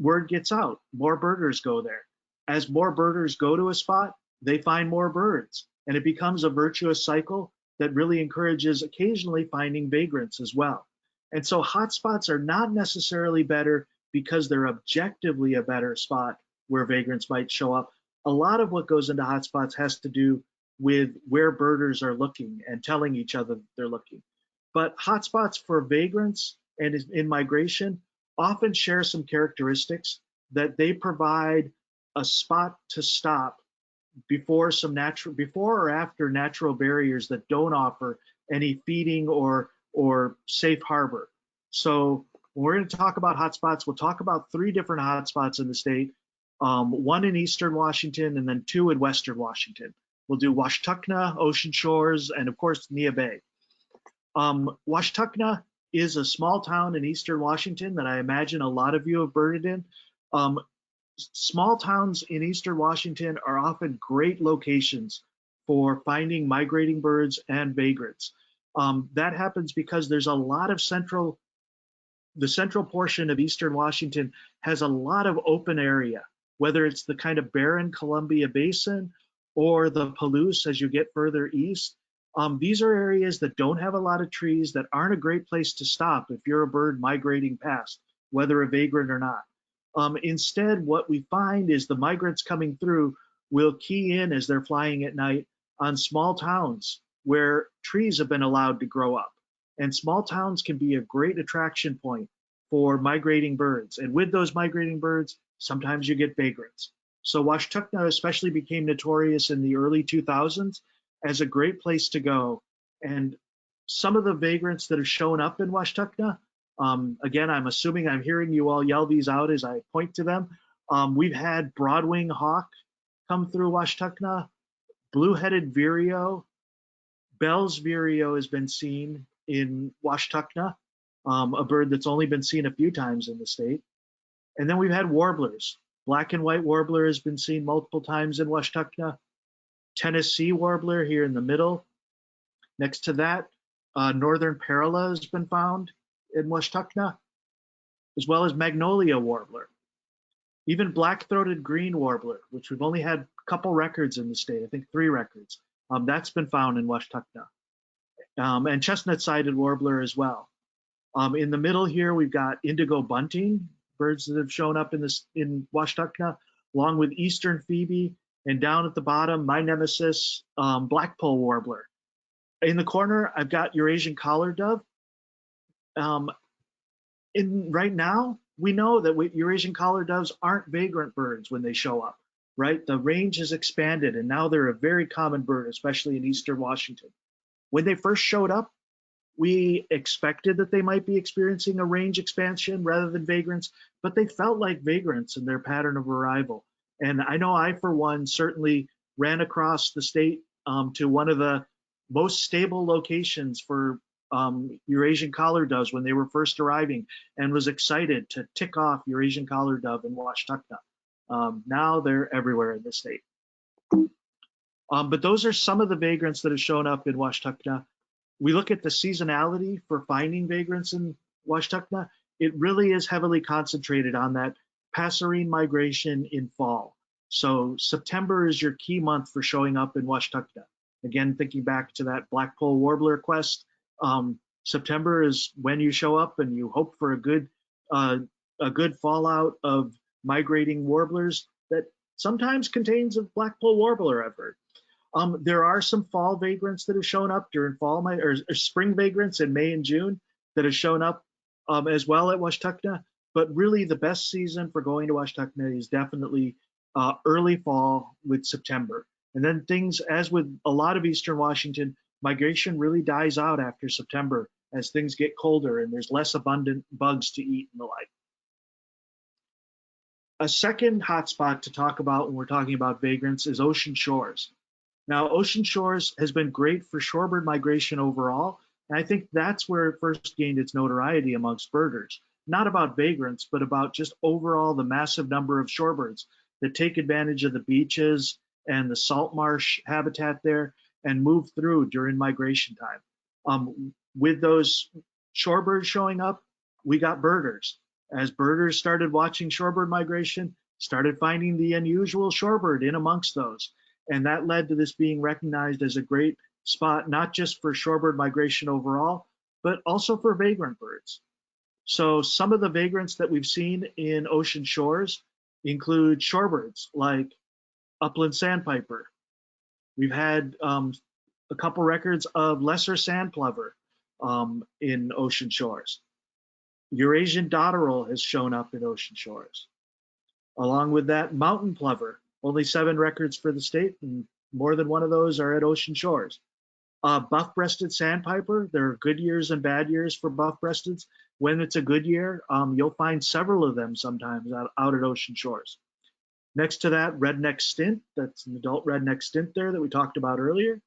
word gets out, more birders go there. As more birders go to a spot, they find more birds, and it becomes a virtuous cycle that really encourages occasionally finding vagrants as well. And so hotspots are not necessarily better because they're objectively a better spot where vagrants might show up. A lot of what goes into hotspots has to do with where birders are looking and telling each other they're looking. But hotspots for vagrants and in migration often share some characteristics that they provide a spot to stop before or after natural barriers that don't offer any feeding or safe harbor. So when we're going to talk about hotspots, we'll talk about 3 different hotspots in the state, 1 in eastern Washington and then 2 in western Washington. We'll do Washtenaw, Ocean Shores, and of course, Nia Bay. Washtenaw is a small town in eastern Washington that I imagine a lot of you have birded in. Small towns in eastern Washington are often great locations for finding migrating birds and vagrants. That happens because there's a lot of the central portion of eastern Washington has a lot of open area, whether it's the kind of barren Columbia Basin or the Palouse as you get further east. These are areas that don't have a lot of trees, that aren't a great place to stop if you're a bird migrating past, whether a vagrant or not. Instead, what we find is the migrants coming through will key in as they're flying at night on small towns where trees have been allowed to grow up. And small towns can be a great attraction point for migrating birds. And with those migrating birds, sometimes you get vagrants. So Washtenaw especially became notorious in the early 2000s as a great place to go. And some of the vagrants that have shown up in Washtenaw, again, I'm assuming I'm hearing you all yell these out as I point to them. We've had broadwing hawk come through Washtenaw, blue-headed vireo, Bell's vireo has been seen in Washtenaw, a bird that's only been seen a few times in the state. And then we've had warblers. Black and white warbler has been seen multiple times in Washtuckna. Tennessee warbler here in the middle. Next to that, northern parula has been found in Washtuckna, as well as magnolia warbler. Even black-throated green warbler, which we've only had a couple records in the state, I think 3 records, that's been found in Washtuckna. And chestnut-sided warbler as well. In the middle here, we've got indigo bunting, birds that have shown up in Washtuckna, along with eastern phoebe, and down at the bottom, my nemesis, Blackpool warbler. In the corner, I've got Eurasian collared dove. Right now, we know that Eurasian collared doves aren't vagrant birds when they show up, right? The range has expanded, and now they're a very common bird, especially in eastern Washington. When they first showed up, we expected that they might be experiencing a range expansion rather than vagrants, but they felt like vagrants in their pattern of arrival. And I know I, for one, certainly ran across the state to one of the most stable locations for Eurasian collared doves when they were first arriving, and was excited to tick off Eurasian collared dove in Washtuckna. Now they're everywhere in the state. But those are some of the vagrants that have shown up in Washtuckna. We look at the seasonality for finding vagrants in Washtuckna. It really is heavily concentrated on that passerine migration in fall. So September is your key month for showing up in Washtuckna. Again, thinking back to that Blackpool Warbler quest, September is when you show up and you hope for a good fallout of migrating warblers that sometimes contains a Blackpool Warbler, I've heard. There are some fall vagrants that have shown up during fall, or spring vagrants in May and June that have shown up as well at Washtuckna. But really, the best season for going to Washtuckna is definitely early fall with September. And then things, as with a lot of eastern Washington, migration really dies out after September as things get colder and there's less abundant bugs to eat and the like. A second hotspot to talk about when we're talking about vagrants is ocean shores. Now, ocean shores has been great for shorebird migration overall, and I think that's where it first gained its notoriety amongst birders. Not about vagrants, but about just overall the massive number of shorebirds that take advantage of the beaches and the salt marsh habitat there and move through during migration time. With those shorebirds showing up, we got birders. As birders started watching shorebird migration, started finding the unusual shorebird in amongst those. And that led to this being recognized as a great spot, not just for shorebird migration overall, but also for vagrant birds. So some of the vagrants that we've seen in ocean shores include shorebirds like upland sandpiper. We've had a couple records of lesser sand plover in ocean shores. Eurasian dotterel has shown up in ocean shores. Along with that, mountain plover. Only 7 records for the state, and more than one of those are at ocean shores. Buff-breasted sandpiper, there are good years and bad years for buff-breasteds. When it's a good year, you'll find several of them sometimes out at ocean shores. Next to that, redneck stint, that's an adult redneck stint there that we talked about earlier.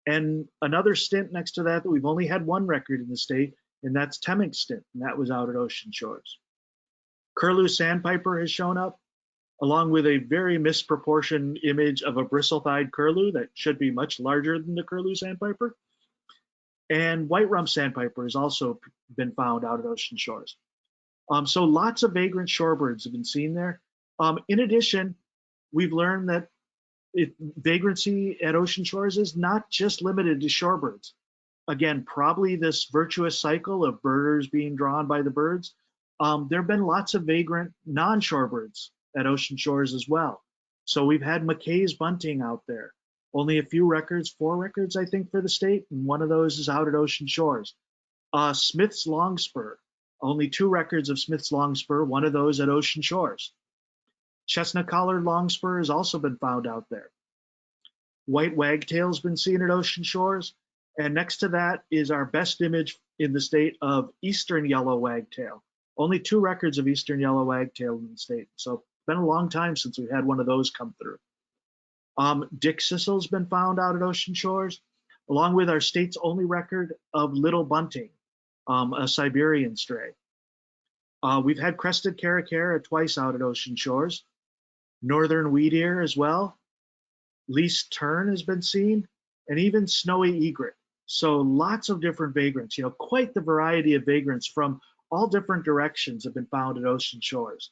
And another stint next to that we've only had 1 record in the state, and that's Temminck stint, and that was out at ocean shores. Curlew sandpiper has shown up, along with a very misproportioned image of a Bristol-Thighed Curlew that should be much larger than the Curlew sandpiper. And white rump sandpiper has also been found out at ocean shores. So lots of vagrant shorebirds have been seen there. In addition, we've learned that vagrancy at ocean shores is not just limited to shorebirds. Again, probably this virtuous cycle of birders being drawn by the birds. There have been lots of vagrant non-shorebirds at ocean shores as well. So we've had McKay's bunting out there. Only a few records, 4 records, I think, for the state, and one of those is out at ocean shores. Smith's longspur, only 2 records of Smith's longspur, one of those at ocean shores. Chestnut-collared longspur has also been found out there. White wagtail's been seen at ocean shores, and next to that is our best image in the state of eastern yellow wagtail. Only 2 records of eastern yellow wagtail in the state, so been a long time since we've had one of those come through. Dick Sissel's been found out at ocean shores, along with our state's only record of little bunting, a Siberian stray. We've had crested caracara twice out at ocean shores. northern wheat ear as well. Least tern has been seen, and even snowy egret. So lots of different vagrants, quite the variety of vagrants from all different directions have been found at ocean shores.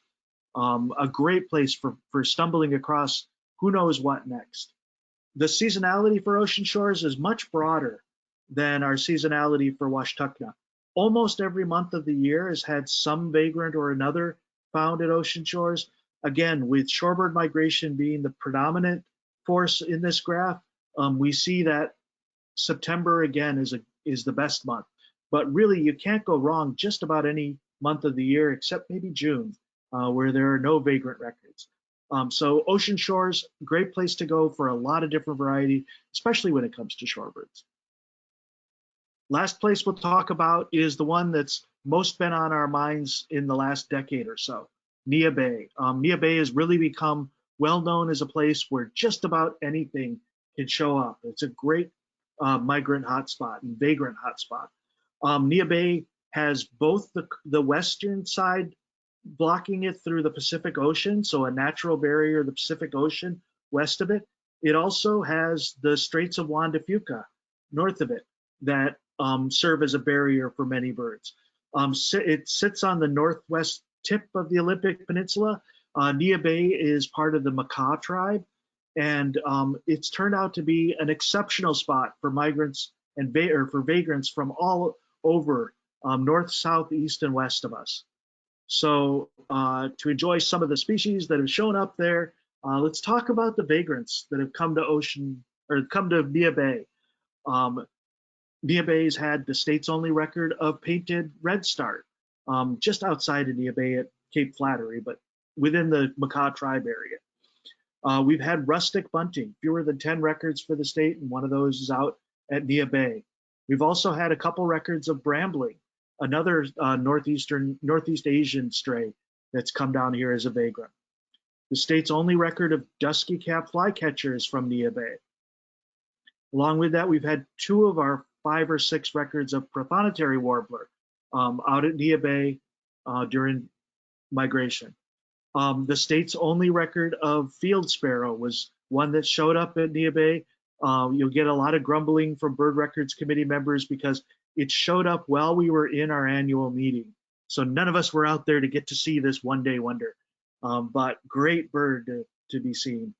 A great place for stumbling across who knows what next. The seasonality for ocean shores is much broader than our seasonality for Washtuna. Almost every month of the year has had some vagrant or another found at ocean shores. Again, with shorebird migration being the predominant force in this graph, we see that September again is the best month. But really, you can't go wrong just about any month of the year except maybe June, where there are no vagrant records. So ocean shores, great place to go for a lot of different variety, especially when it comes to shorebirds. Last place we'll talk about is the one that's most been on our minds in the last decade or so, Nia Bay. Nia Bay has really become well known as a place where just about anything can show up. It's a great migrant hotspot and vagrant hotspot. Nia Bay has both the western side blocking it through the Pacific Ocean, so a natural barrier, the Pacific Ocean west of it. It also has the Straits of Juan de Fuca north of it that serve as a barrier for many birds. It sits on the northwest tip of the Olympic Peninsula. Nia Bay is part of the Macaw tribe, and it's turned out to be an exceptional spot for migrants and for vagrants from all over north, south, east, and west of us. So to enjoy some of the species that have shown up there, let's talk about the vagrants that have come to Nia Bay. Nia Bay's had the state's only record of painted redstart, just outside of Nia Bay at Cape Flattery, but within the Macaw tribe area. We've had rustic bunting, fewer than 10 records for the state, and one of those is out at Nia Bay. We've also had a couple records of brambling, another Northeast Asian stray that's come down here as a vagrant. The state's only record of dusky cap flycatcher is from Nia Bay. Along with that, we've had 2 of our 5 or 6 records of prothonotary warbler out at Nia Bay during migration. The state's only record of field sparrow was one that showed up at Nia Bay. You'll get a lot of grumbling from Bird Records Committee members because it showed up while we were in our annual meeting. So none of us were out there to get to see this one-day wonder, but great bird to be seen.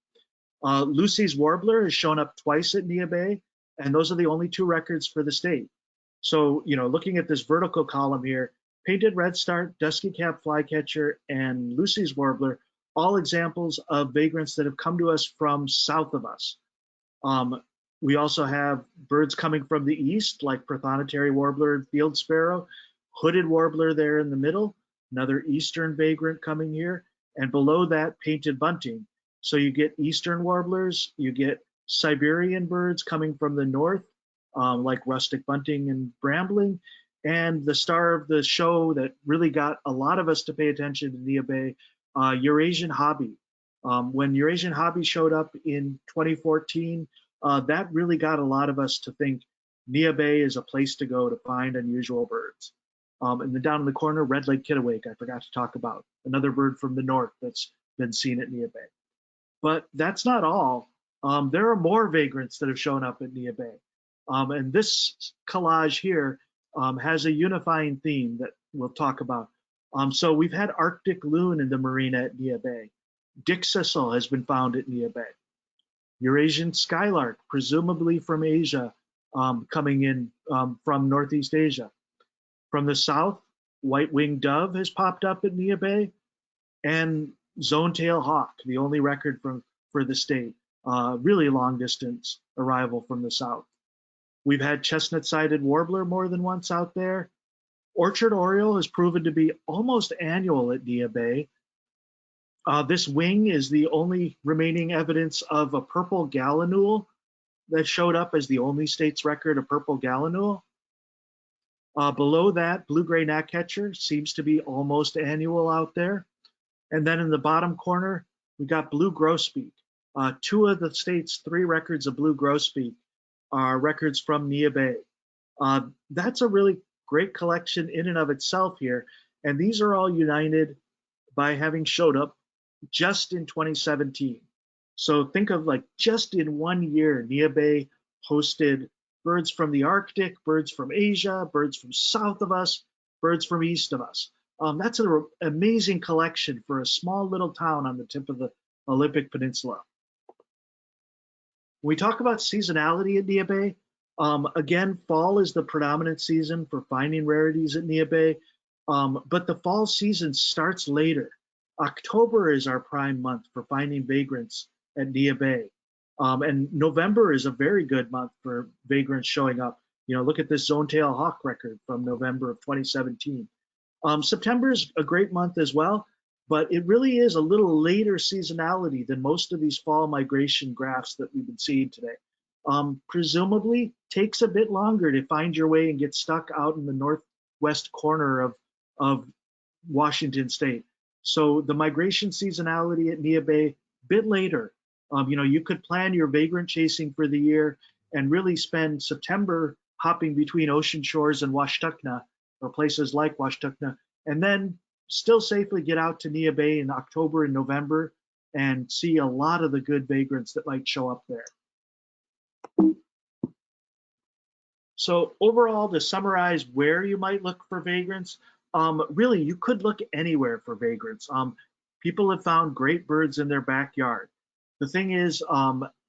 Lucy's warbler has shown up twice at Nia Bay, and those are the only 2 records for the state. So, looking at this vertical column here, painted redstart, dusky cap flycatcher, and Lucy's warbler, all examples of vagrants that have come to us from south of us. We also have birds coming from the east, like prothonotary warbler and field sparrow, hooded warbler there in the middle, another eastern vagrant coming here, and below that, painted bunting. So you get eastern warblers, you get Siberian birds coming from the north, like rustic bunting and brambling, and the star of the show that really got a lot of us to pay attention to Nia Bay, Eurasian hobby. When Eurasian hobby showed up in 2014, that really got a lot of us to think Nia Bay is a place to go to find unusual birds. And then down in the corner, red-legged kittiwake, I forgot to talk about, another bird from the north that's been seen at Nia Bay. But that's not all. There are more vagrants that have shown up at Nia Bay. And this collage here has a unifying theme that we'll talk about. So we've had Arctic loon in the marina at Nia Bay. Dick Sissel has been found at Nia Bay. Eurasian skylark, presumably from Asia, coming in from Northeast Asia. From the south, white-winged dove has popped up at Nia Bay, and zone-tail hawk, the only record for the state, really long-distance arrival from the south. We've had chestnut-sided warbler more than once out there. Orchard oriole has proven to be almost annual at Nia Bay. This wing is the only remaining evidence of a purple gallinule that showed up as the only state's record of purple gallinule. Below that, blue-gray gnatcatcher seems to be almost annual out there. And then in the bottom corner, we got blue grosbeak. 2 of the state's 3 records of blue grosbeak are records from Nia Bay. That's a really great collection in and of itself here. And these are all united by having showed up just in 2017. So think of like just in 1 year, Nia Bay hosted birds from the Arctic, birds from Asia, birds from south of us, birds from east of us. That's an amazing collection for a small little town on the tip of the Olympic Peninsula. When we talk about seasonality at Nia Bay, again, fall is the predominant season for finding rarities at Nia Bay, but the fall season starts later. October is our prime month for finding vagrants at Nia Bay. And November is a very good month for vagrants showing up. You know, look at this zone-tail hawk record from November of 2017. September is a great month as well, but it really is a little later seasonality than most of these fall migration graphs that we've been seeing today. Presumably takes a bit longer to find your way and get stuck out in the northwest corner of Washington state. So the migration seasonality at Nia Bay, a bit later. You know, you could plan your vagrant chasing for the year and really spend September hopping between ocean shores and Washtuna, or places like Washtuna, and then still safely get out to Nia Bay in October and November and see a lot of the good vagrants that might show up there. So overall, to summarize where you might look for vagrants, really you could look anywhere for vagrants. People have found great birds in their backyard. The thing is,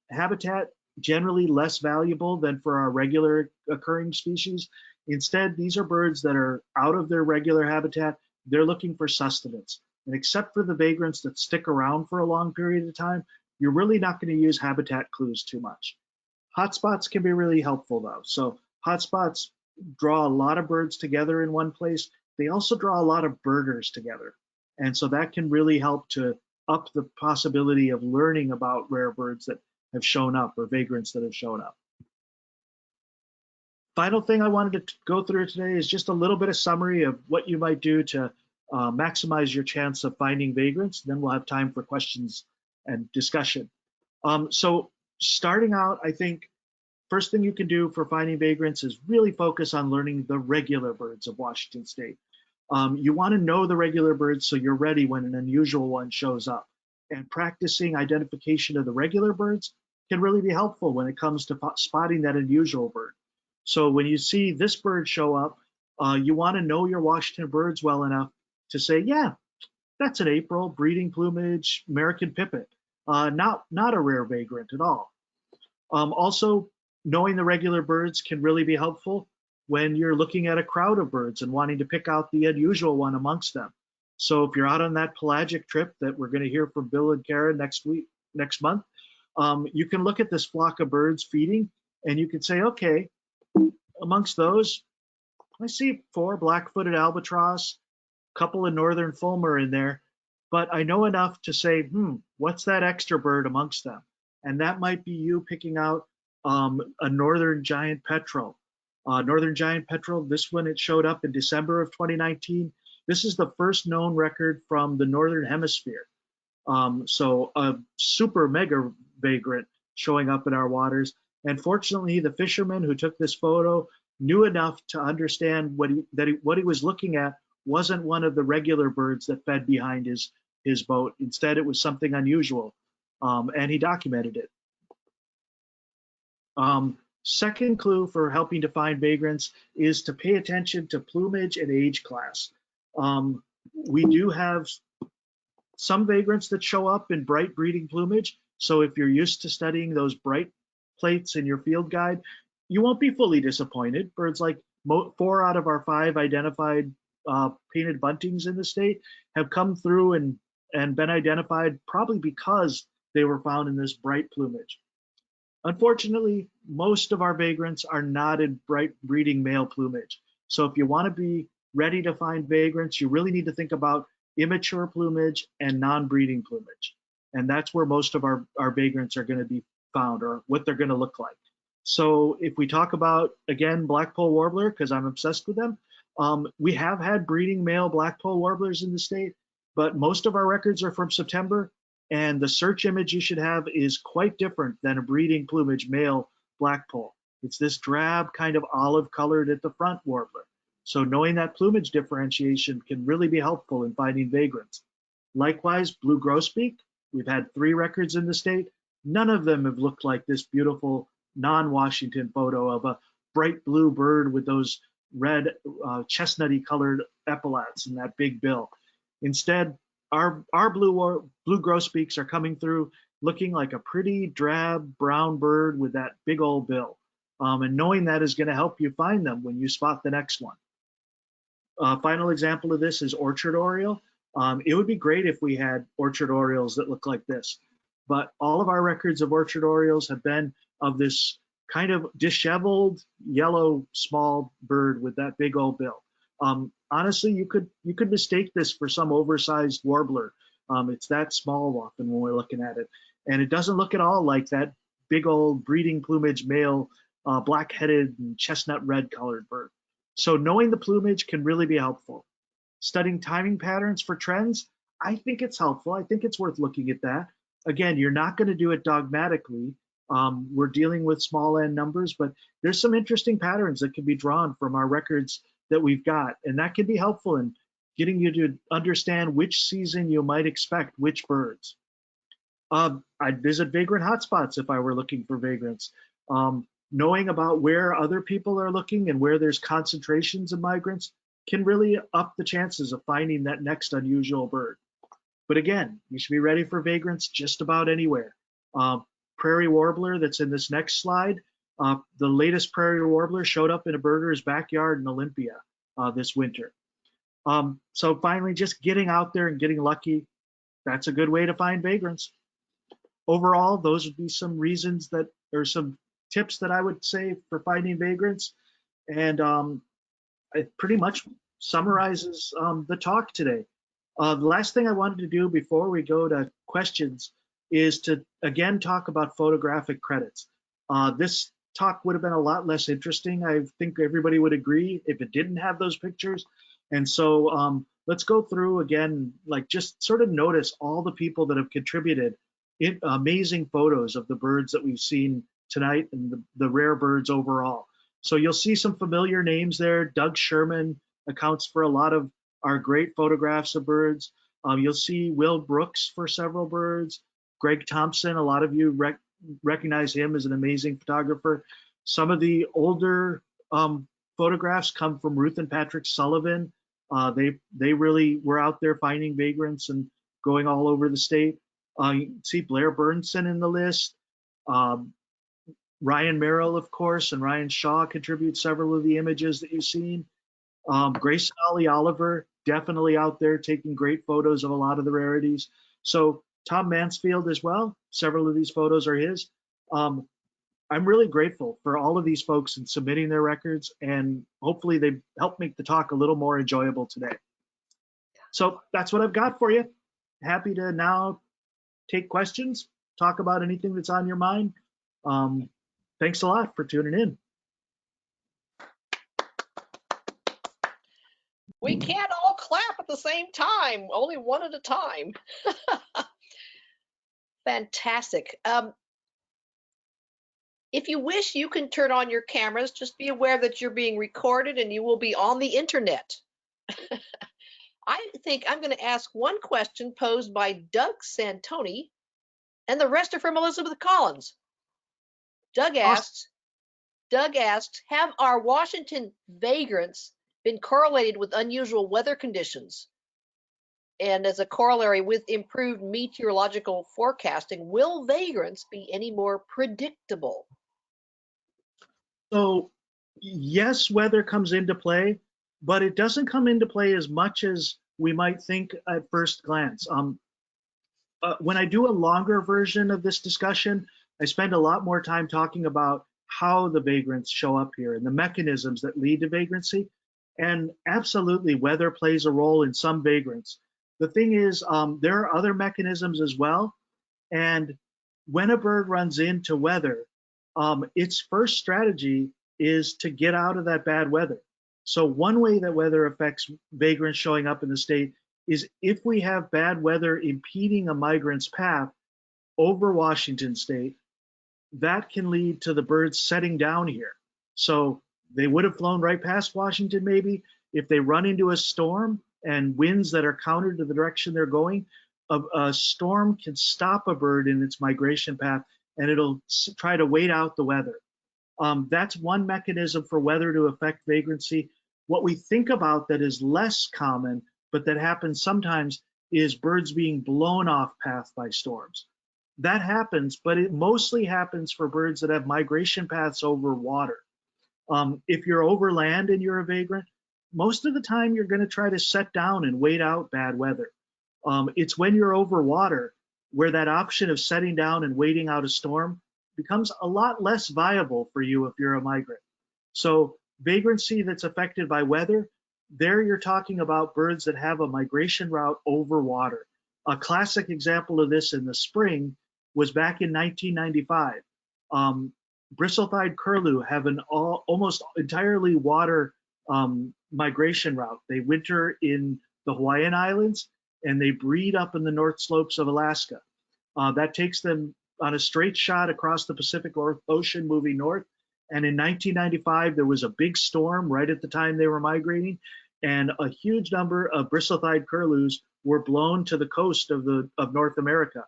habitat generally less valuable than for our regular occurring species. Instead, these are birds that are out of their regular habitat. They're looking for sustenance. And except for the vagrants that stick around for a long period of time, you're really not going to use habitat clues too much. Hotspots can be really helpful though. So hotspots draw a lot of birds together in one place. They also draw a lot of birders together. And so that can really help to up the possibility of learning about rare birds that have shown up or vagrants that have shown up. Final thing I wanted to go through today is just a little bit of summary of what you might do to maximize your chance of finding vagrants. Then we'll have time for questions and discussion. So starting out, I think first thing you can do for finding vagrants is really focus on learning the regular birds of Washington state. You want to know the regular birds so you're ready when an unusual one shows up. And practicing identification of the regular birds can really be helpful when it comes to spotting that unusual bird. So when you see this bird show up, you want to know your Washington birds well enough to say, yeah, that's an April, breeding plumage, American pipit, not a rare vagrant at all. Also, knowing the regular birds can really be helpful when you're looking at a crowd of birds and wanting to pick out the unusual one amongst them. So if you're out on that pelagic trip that we're going to hear from Bill and Karen next month, you can look at this flock of birds feeding and you can say, okay, amongst those, I see 4 black-footed albatross, a couple of northern fulmar in there, but I know enough to say, what's that extra bird amongst them? And that might be you picking out a northern giant petrel. Northern giant petrel, this one, it showed up in December of 2019. This is the first known record from the northern hemisphere. So a super mega vagrant showing up in our waters. And fortunately, the fisherman who took this photo knew enough to understand what he was looking at wasn't one of the regular birds that fed behind his boat. Instead, it was something unusual, and he documented it. Second clue for helping to find vagrants is to pay attention to plumage and age class. We do have some vagrants that show up in bright breeding plumage. So if you're used to studying those bright plates in your field guide, you won't be fully disappointed. Birds like 4 out of our 5 identified painted buntings in the state have come through and been identified probably because they were found in this bright plumage. Unfortunately, most of our vagrants are not in bright breeding male plumage. So if you want to be ready to find vagrants, you really need to think about immature plumage and non-breeding plumage. And that's where most of our vagrants are going to be found, or what they're going to look like. So if we talk about, again, Blackpool Warbler, because I'm obsessed with them, we have had breeding male Blackpool Warblers in the state, but most of our records are from September. And the search image you should have is quite different than a breeding plumage male Blackpool. It's this drab kind of olive colored at the front warbler. So knowing that plumage differentiation can really be helpful in finding vagrants. Likewise, blue grosbeak, we've had 3 records in the state. None of them have looked like this beautiful non-Washington photo of a bright blue bird with those red chestnutty colored epaulets and that big bill. Instead, our blue grosbeaks are coming through looking like a pretty drab brown bird with that big old bill. And knowing that is going to help you find them when you spot the next one. Final example of this is orchard oriole. It would be great if we had orchard orioles that look like this, but all of our records of orchard orioles have been of this kind of disheveled yellow small bird with that big old bill. Honestly, you could mistake this for some oversized warbler. It's that small often when we're looking at it, and it doesn't look at all like that big old breeding plumage male black-headed and chestnut red colored bird. So knowing the plumage can really be helpful. Studying timing patterns for trends, I think it's helpful. I think it's worth looking at that. Again, you're not going to do it dogmatically. We're dealing with small n numbers, but there's some interesting patterns that can be drawn from our records that we've got, and that can be helpful in getting you to understand which season you might expect which birds. I'd visit vagrant hotspots if I were looking for vagrants. Knowing about where other people are looking and where there's concentrations of migrants can really up the chances of finding that next unusual bird. But again, you should be ready for vagrants just about anywhere. Prairie Warbler that's in this next slide, the latest Prairie Warbler showed up in a birder's backyard in Olympia this winter. So finally, just getting out there and getting lucky, that's a good way to find vagrants. Overall, those would be some reasons that, or some tips that I would say for finding vagrants. And it pretty much summarizes the talk today. The last thing I wanted to do before we go to questions is to again talk about photographic credits. This talk would have been a lot less interesting. I think everybody would agree if it didn't have those pictures. And so let's go through again, like just sort of notice all the people that have contributed amazing photos of the birds that we've seen tonight and the rare birds overall. So you'll see some familiar names there. Doug Sherman accounts for a lot of our great photographs of birds. You'll see Will Brooks for several birds. Greg Thompson, a lot of you recognize him as an amazing photographer. Some of the older photographs come from Ruth and Patrick Sullivan. They really were out there finding vagrants and going all over the state. You can see Blair Burnson in the list. Ryan Merrill, of course, and Ryan Shaw contribute several of the images that you've seen. Grace and Ollie Oliver, definitely out there taking great photos of a lot of the rarities. So Tom Mansfield as well, several of these photos are his. I'm really grateful for all of these folks in submitting their records, and hopefully they help make the talk a little more enjoyable today. So that's what I've got for you. Happy to now take questions, talk about anything that's on your mind. Thanks a lot for tuning in. We can't all clap at the same time, only one at a time. Fantastic. If you wish, you can turn on your cameras. Just be aware that you're being recorded and you will be on the internet. I think I'm going to ask one question posed by Doug Santoni, and the rest are from Elizabeth Collins. Doug asks, have our Washington vagrants been correlated with unusual weather conditions? And as a corollary, with improved meteorological forecasting, will vagrants be any more predictable? So yes, weather comes into play, but it doesn't come into play as much as we might think at first glance. When I do a longer version of this discussion, I spend a lot more time talking about how the vagrants show up here and the mechanisms that lead to vagrancy. And absolutely, weather plays a role in some vagrants. The thing is, there are other mechanisms as well. And when a bird runs into weather, its first strategy is to get out of that bad weather. So one way that weather affects vagrants showing up in the state is if we have bad weather impeding a migrant's path over Washington state, that can lead to the birds setting down here. So they would have flown right past Washington maybe. If they run into a storm, and winds that are counter to the direction they're going, a storm can stop a bird in its migration path, and it'll try to wait out the weather. That's one mechanism for weather to affect vagrancy. What we think about that is less common, but that happens sometimes, is birds being blown off path by storms. That happens, but it mostly happens for birds that have migration paths over water. If you're over land and you're a vagrant, most of the time you're going to try to set down and wait out bad weather. It's when you're over water where that option of setting down and waiting out a storm becomes a lot less viable for you if you're a migrant. So vagrancy that's affected by weather, there you're talking about birds that have a migration route over water. A classic example of this in the spring was back in 1995. Bristol-Thighed Curlew have an almost entirely water migration route. They winter in the Hawaiian Islands and they breed up in the North Slopes of Alaska. That takes them on a straight shot across the Pacific Ocean moving north. And in 1995, there was a big storm right at the time they were migrating, and a huge number of Bristol-Thighed Curlews were blown to the coast of North America.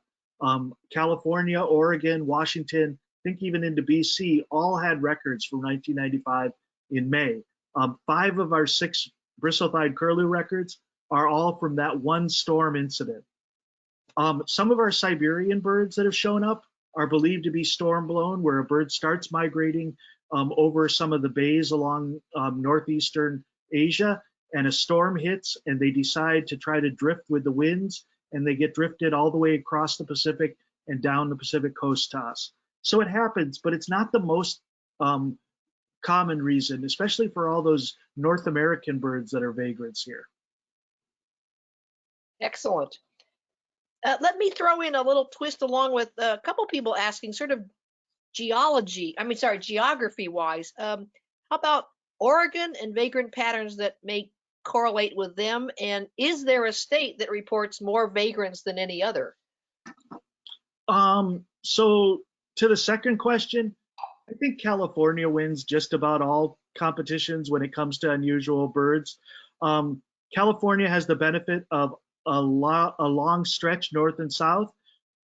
California, Oregon, Washington, I think even into BC, all had records from 1995 in May. 5 of our 6 Bristol-Thighed Curlew records are all from that one storm incident. Some of our Siberian birds that have shown up are believed to be storm blown, where a bird starts migrating over some of the bays along northeastern Asia, and a storm hits and they decide to try to drift with the winds, and they get drifted all the way across the Pacific and down the Pacific coast to us. So it happens, but it's not the most common reason, especially for all those North American birds that are vagrants here. Excellent. Let me throw in a little twist along with a couple people asking sort of geography wise. How about Oregon and vagrant patterns that may correlate with them? And is there a state that reports more vagrants than any other? So to the second question, I think California wins just about all competitions when it comes to unusual birds. California has the benefit of a long stretch north and south,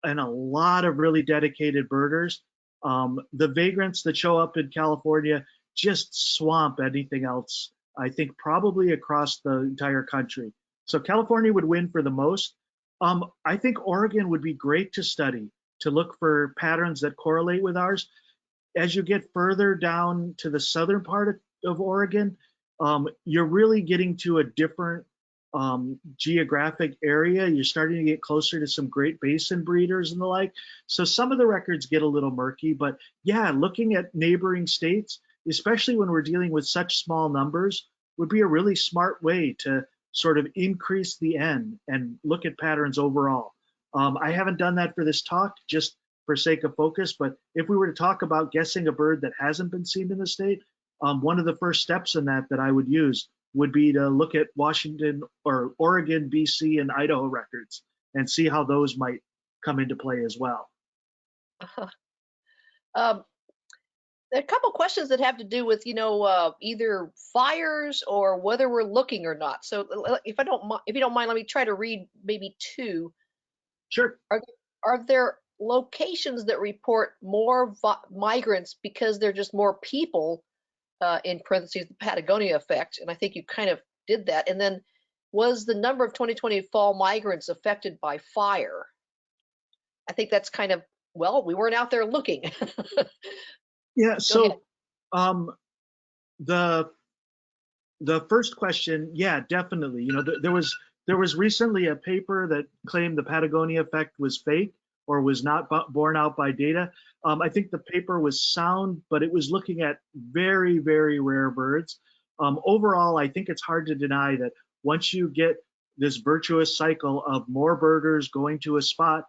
and a lot of really dedicated birders. The vagrants that show up in California just swamp anything else, I think, probably across the entire country. So California would win for the most. I think Oregon would be great to study, to look for patterns that correlate with ours. As you get further down to the southern part of Oregon, you're really getting to a different geographic area. You're starting to get closer to some Great Basin breeders and the like. So some of the records get a little murky, but yeah, looking at neighboring states, especially when we're dealing with such small numbers, would be a really smart way to sort of increase the N and look at patterns overall. I haven't done that for this talk, just for sake of focus, but if we were to talk about guessing a bird that hasn't been seen in the state, one of the first steps in that I would use would be to look at Washington or Oregon, BC, and Idaho records and see how those might come into play as well. There are a couple questions that have to do with, either fires or whether we're looking or not. So if you don't mind, let me try to read maybe 2. Sure. Are there locations that report more migrants because they're just more people, in parentheses, the Patagonia effect? And I think you kind of did that. And then, was the number of 2020 fall migrants affected by fire? I think that's kind of, well, we weren't out there looking. Yeah, so the first question, yeah, definitely. There was recently a paper that claimed the Patagonia effect was fake or was not borne out by data. I think the paper was sound, but it was looking at very, very rare birds. Overall, I think it's hard to deny that once you get this virtuous cycle of more birders going to a spot,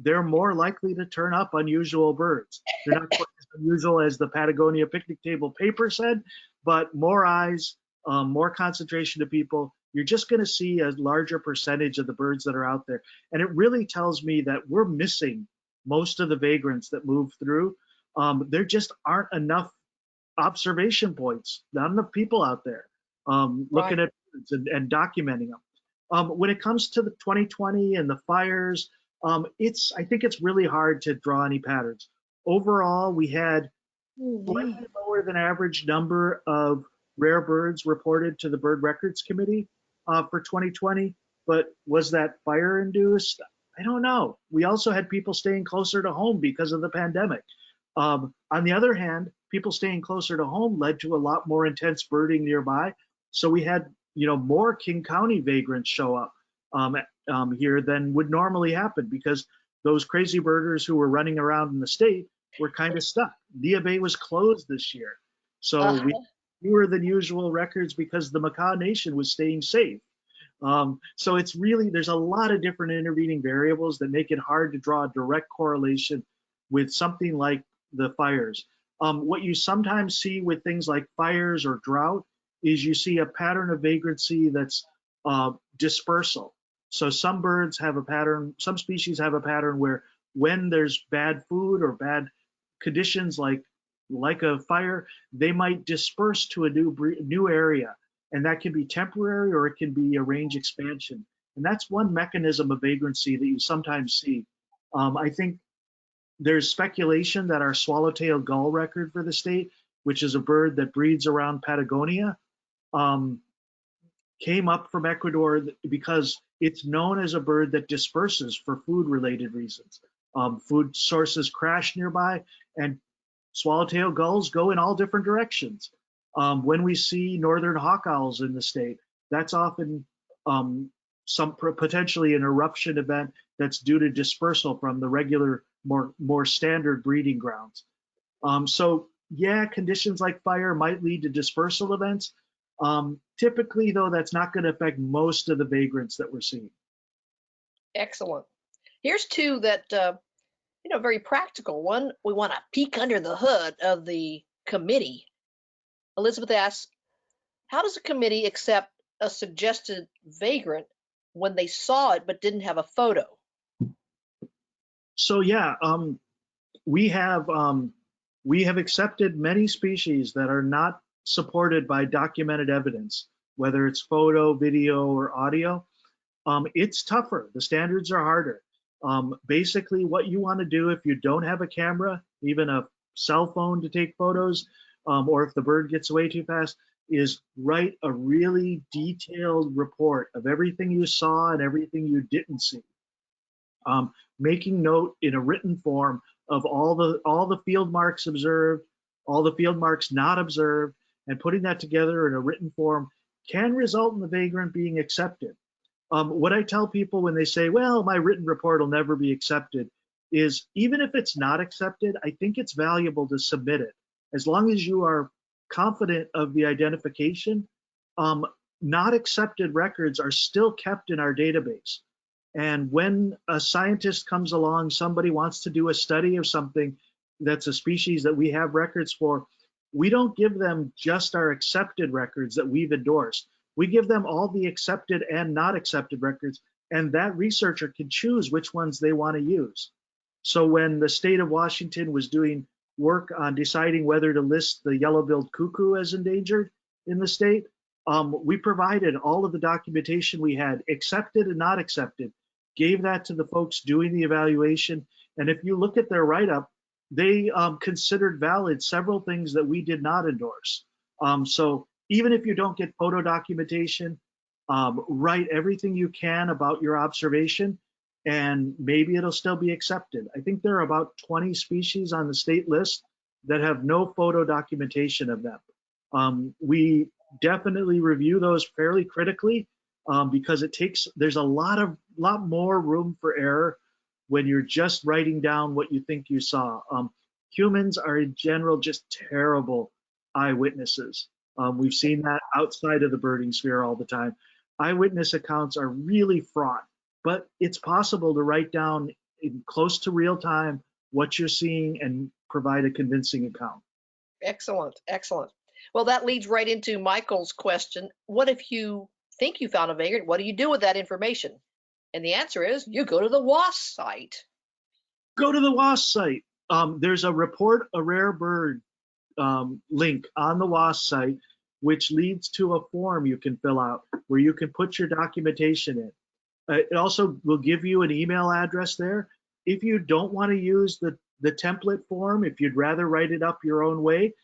they're more likely to turn up unusual birds. They're not quite as unusual as the Patagonia picnic table paper said, but more eyes, more concentration of people, you're just going to see a larger percentage of the birds that are out there. And it really tells me that we're missing most of the vagrants that move through. There just aren't enough observation points, not enough people out there looking at birds. birds and documenting them. When it comes to the 2020 and the fires, I think it's really hard to draw any patterns. Overall, we had slightly lower than average number of rare birds reported to the Bird Records Committee for 2020, but was that fire induced? I don't know. We also had people staying closer to home because of the pandemic. On the other hand, people staying closer to home led to a lot more intense birding nearby. So we had, more King County vagrants show up here than would normally happen because those crazy birders who were running around in the state were kind of stuck. Nia Bay was closed this year. So we fewer than usual records because the Macaw Nation was staying safe. So it's really, there's a lot of different intervening variables that make it hard to draw a direct correlation with something like the fires. What you sometimes see with things like fires or drought is you see a pattern of vagrancy that's dispersal. So some birds have a pattern, some species have a pattern where when there's bad food or bad conditions like a fire, they might disperse to a new area. And that can be temporary or it can be a range expansion. And that's one mechanism of vagrancy that you sometimes see. I think there's speculation that our swallowtail gull record for the state, which is a bird that breeds around Patagonia, came up from Ecuador because it's known as a bird that disperses for food-related reasons. Food sources crash nearby, and swallowtail gulls go in all different directions. When we see northern hawk owls in the state, that's often potentially an eruption event that's due to dispersal from the regular, more standard breeding grounds. So yeah, conditions like fire might lead to dispersal events. Typically, though, that's not going to affect most of the vagrants that we're seeing. Excellent. Here's two that, very practical. One, we want to peek under the hood of the committee. Elizabeth asks, how does a committee accept a suggested vagrant when they saw it but didn't have a photo? So yeah, we have accepted many species that are not supported by documented evidence, whether it's photo, video, or audio. It's tougher. The standards are harder. Basically, what you want to do if you don't have a camera, even a cell phone to take photos, or if the bird gets away too fast, is write a really detailed report of everything you saw and everything you didn't see. Making note in a written form of all the field marks observed, all the field marks not observed, and putting that together in a written form can result in the vagrant being accepted. What I tell people when they say, well, my written report will never be accepted, is even if it's not accepted, I think it's valuable to submit it. As long as you are confident of the identification, not accepted records are still kept in our database. And when a scientist comes along, somebody wants to do a study of something that's a species that we have records for, we don't give them just our accepted records that we've endorsed. We give them all the accepted and not accepted records, and that researcher can choose which ones they want to use. So when the state of Washington was doing work on deciding whether to list the yellow-billed cuckoo as endangered in the state, we provided all of the documentation we had, accepted and not accepted, gave that to the folks doing the evaluation. And if you look at their write-up, they considered valid several things that we did not endorse. So even if you don't get photo documentation, write everything you can about your observation, and maybe it'll still be accepted. I think there are about 20 species on the state list that have no photo documentation of them. We definitely review those fairly critically because there's a lot more room for error when you're just writing down what you think you saw. Humans are in general just terrible eyewitnesses. We've seen that outside of the birding sphere all the time. Eyewitness accounts are really fraught, but it's possible to write down in close to real time what you're seeing and provide a convincing account. Excellent, excellent. Well, that leads right into Michael's question. What if you think you found a vagrant? What do you do with that information? And the answer is you go to the WAS site. Go to the WAS site. There's a report a rare bird link on the WAS site. which leads to a form you can fill out where you can put your documentation in. It also will give you an email address there. If you don't want to use the template form, if you'd rather write it up your own way,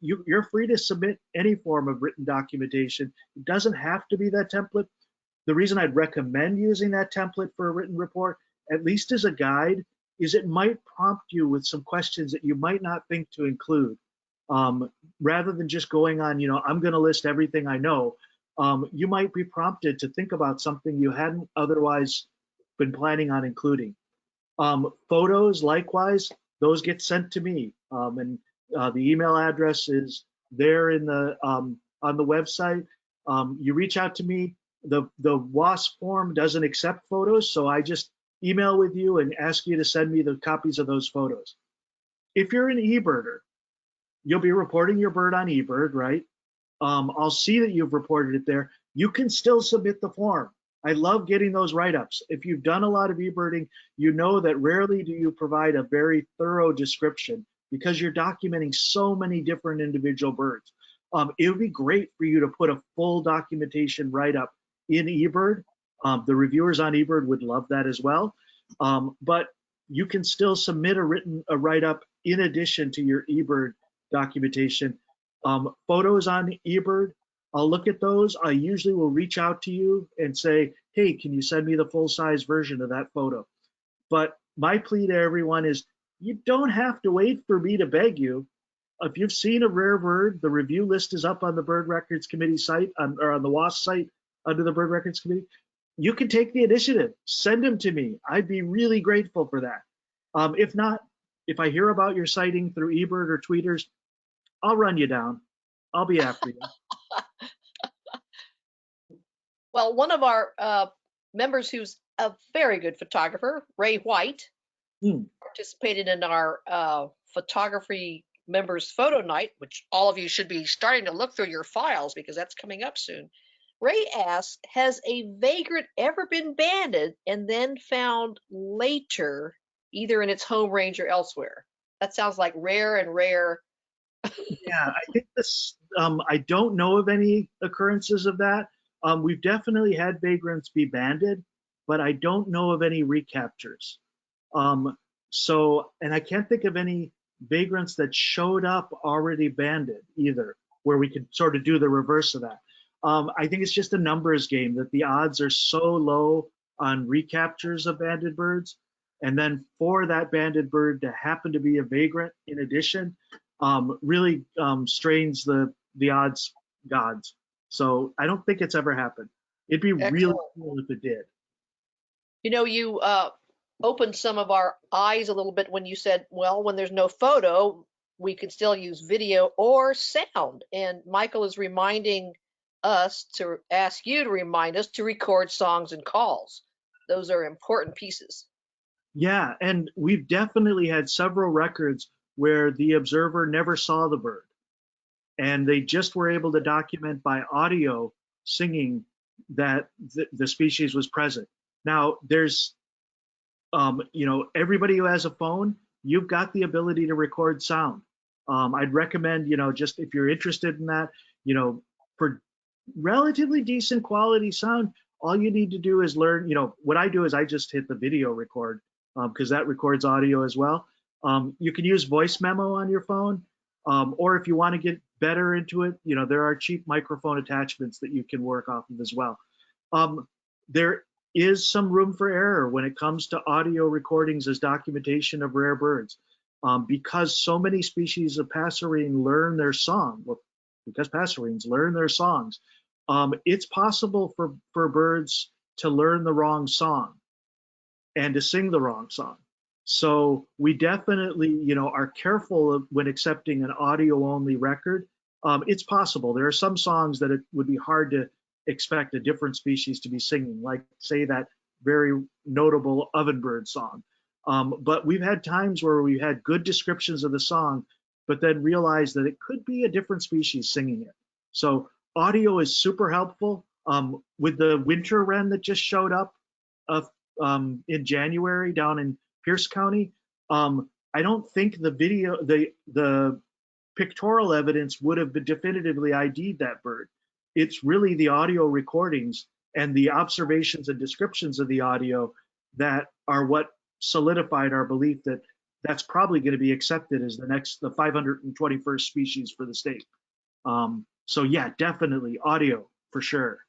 you're free to submit any form of written documentation. It doesn't have to be that template. The reason I'd recommend using that template for a written report, at least as a guide, is it might prompt you with some questions that you might not think to include. Rather than just going on, I'm going to list everything I know, you might be prompted to think about something you hadn't otherwise been planning on including. Photos, likewise, those get sent to me, and the email address is there in the on the website. You reach out to me. The WASP form doesn't accept photos, so I just email with you and ask you to send me the copies of those photos. If you're an eBirder, you'll be reporting your bird on eBird, right? I'll see that you've reported it there. You can still submit the form. I love getting those write-ups. If you've done a lot of eBirding, you know that rarely do you provide a very thorough description because you're documenting so many different individual birds. It would be great for you to put a full documentation write-up in eBird. The reviewers on eBird would love that as well. But you can still submit a write-up in addition to your eBird documentation. Photos on eBird, I'll look at those. I usually will reach out to you and say, hey, can you send me the full-size version of that photo? But my plea to everyone is you don't have to wait for me to beg you. If you've seen a rare bird, the review list is up on the Bird Records Committee site, or on the WASP site under the Bird Records Committee. You can take the initiative. Send them to me. I'd be really grateful for that. If not, if I hear about your sighting through eBird or Tweeters, I'll run you down. I'll be after you. Well, one of our members who's a very good photographer, Ray White, participated in our photography members photo night, which all of you should be starting to look through your files because that's coming up soon. Ray asks, has a vagrant ever been banded and then found later, either in its home range or elsewhere? That sounds like rare and rare. Yeah, I think this, I don't know of any occurrences of that. We've definitely had vagrants be banded, but I don't know of any recaptures. And I can't think of any vagrants that showed up already banded either, where we could sort of do the reverse of that. I think it's just a numbers game that the odds are so low on recaptures of banded birds. And then for that banded bird to happen to be a vagrant in addition, really strains the odds gods. So I don't think it's ever happened. It'd be really cool if it did. You opened some of our eyes a little bit when you said, well, when there's no photo, we can still use video or sound. And Michael is reminding us to ask you to remind us to record songs and calls. Those are important pieces. Yeah, and we've definitely had several records where the observer never saw the bird, and they just were able to document by audio singing that the species was present. Now, there's, everybody who has a phone, you've got the ability to record sound. I'd recommend, just if you're interested in that, for relatively decent quality sound, all you need to do is learn, what I do is I just hit the video record because that records audio as well. You can use voice memo on your phone, or if you want to get better into it, there are cheap microphone attachments that you can work off of as well. There is some room for error when it comes to audio recordings as documentation of rare birds. Because so many species of passerine learn their song, well, because passerines learn their songs, it's possible for birds to learn the wrong song and to sing the wrong song. So we definitely, are careful when accepting an audio-only record. It's possible. There are some songs that it would be hard to expect a different species to be singing, like, say, that very notable ovenbird song. But we've had times where we had good descriptions of the song, but then realized that it could be a different species singing it. So audio is super helpful. With the winter wren that just showed up in January down in Pierce County, I don't think the video, the pictorial evidence would have been definitively ID'd that bird. It's really the audio recordings and the observations and descriptions of the audio that are what solidified our belief that that's probably going to be accepted as the 521st species for the state. So yeah, definitely audio for sure.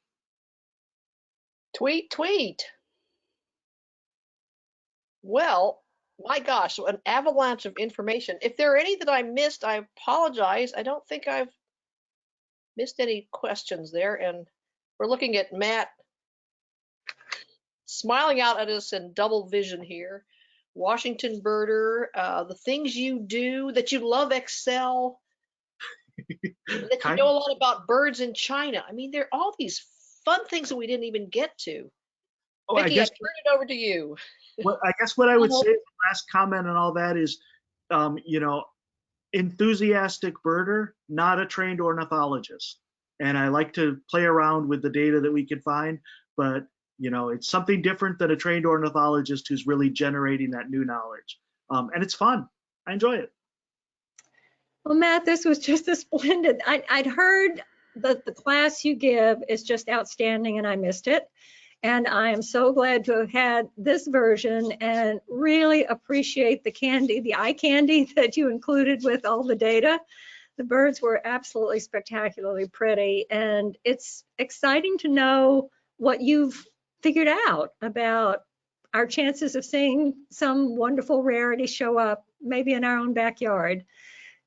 Tweet, tweet. Well, my gosh, an avalanche of information. If there are any that I missed, I apologize. I don't think I've missed any questions there. And we're looking at Matt smiling out at us in double vision here. Washington birder, the things you do, that you love Excel, that you know a lot about birds in China. I mean, there are all these fun things that we didn't even get to. Oh, Vicki, I turn it over to you. Well, I guess what I would say, last comment and all that is, you know, enthusiastic birder, not a trained ornithologist. And I like to play around with the data that we can find, but you know, it's something different than a trained ornithologist who's really generating that new knowledge. And it's fun. I enjoy it. Well, Matt, this was just a splendid. I'd heard that the class you give is just outstanding and I missed it. And I am so glad to have had this version and really appreciate the candy, the eye candy that you included with all the data. The birds were absolutely spectacularly pretty. And it's exciting to know what you've figured out about our chances of seeing some wonderful rarity show up, maybe in our own backyard.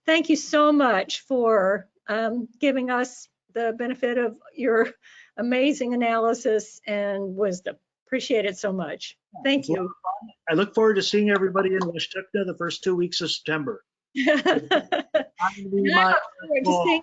Thank you so much for giving us the benefit of your amazing analysis and wisdom. Appreciate it so much. Thank you. I look forward to seeing everybody in Washington the first 2 weeks of September. I look forward to seeing you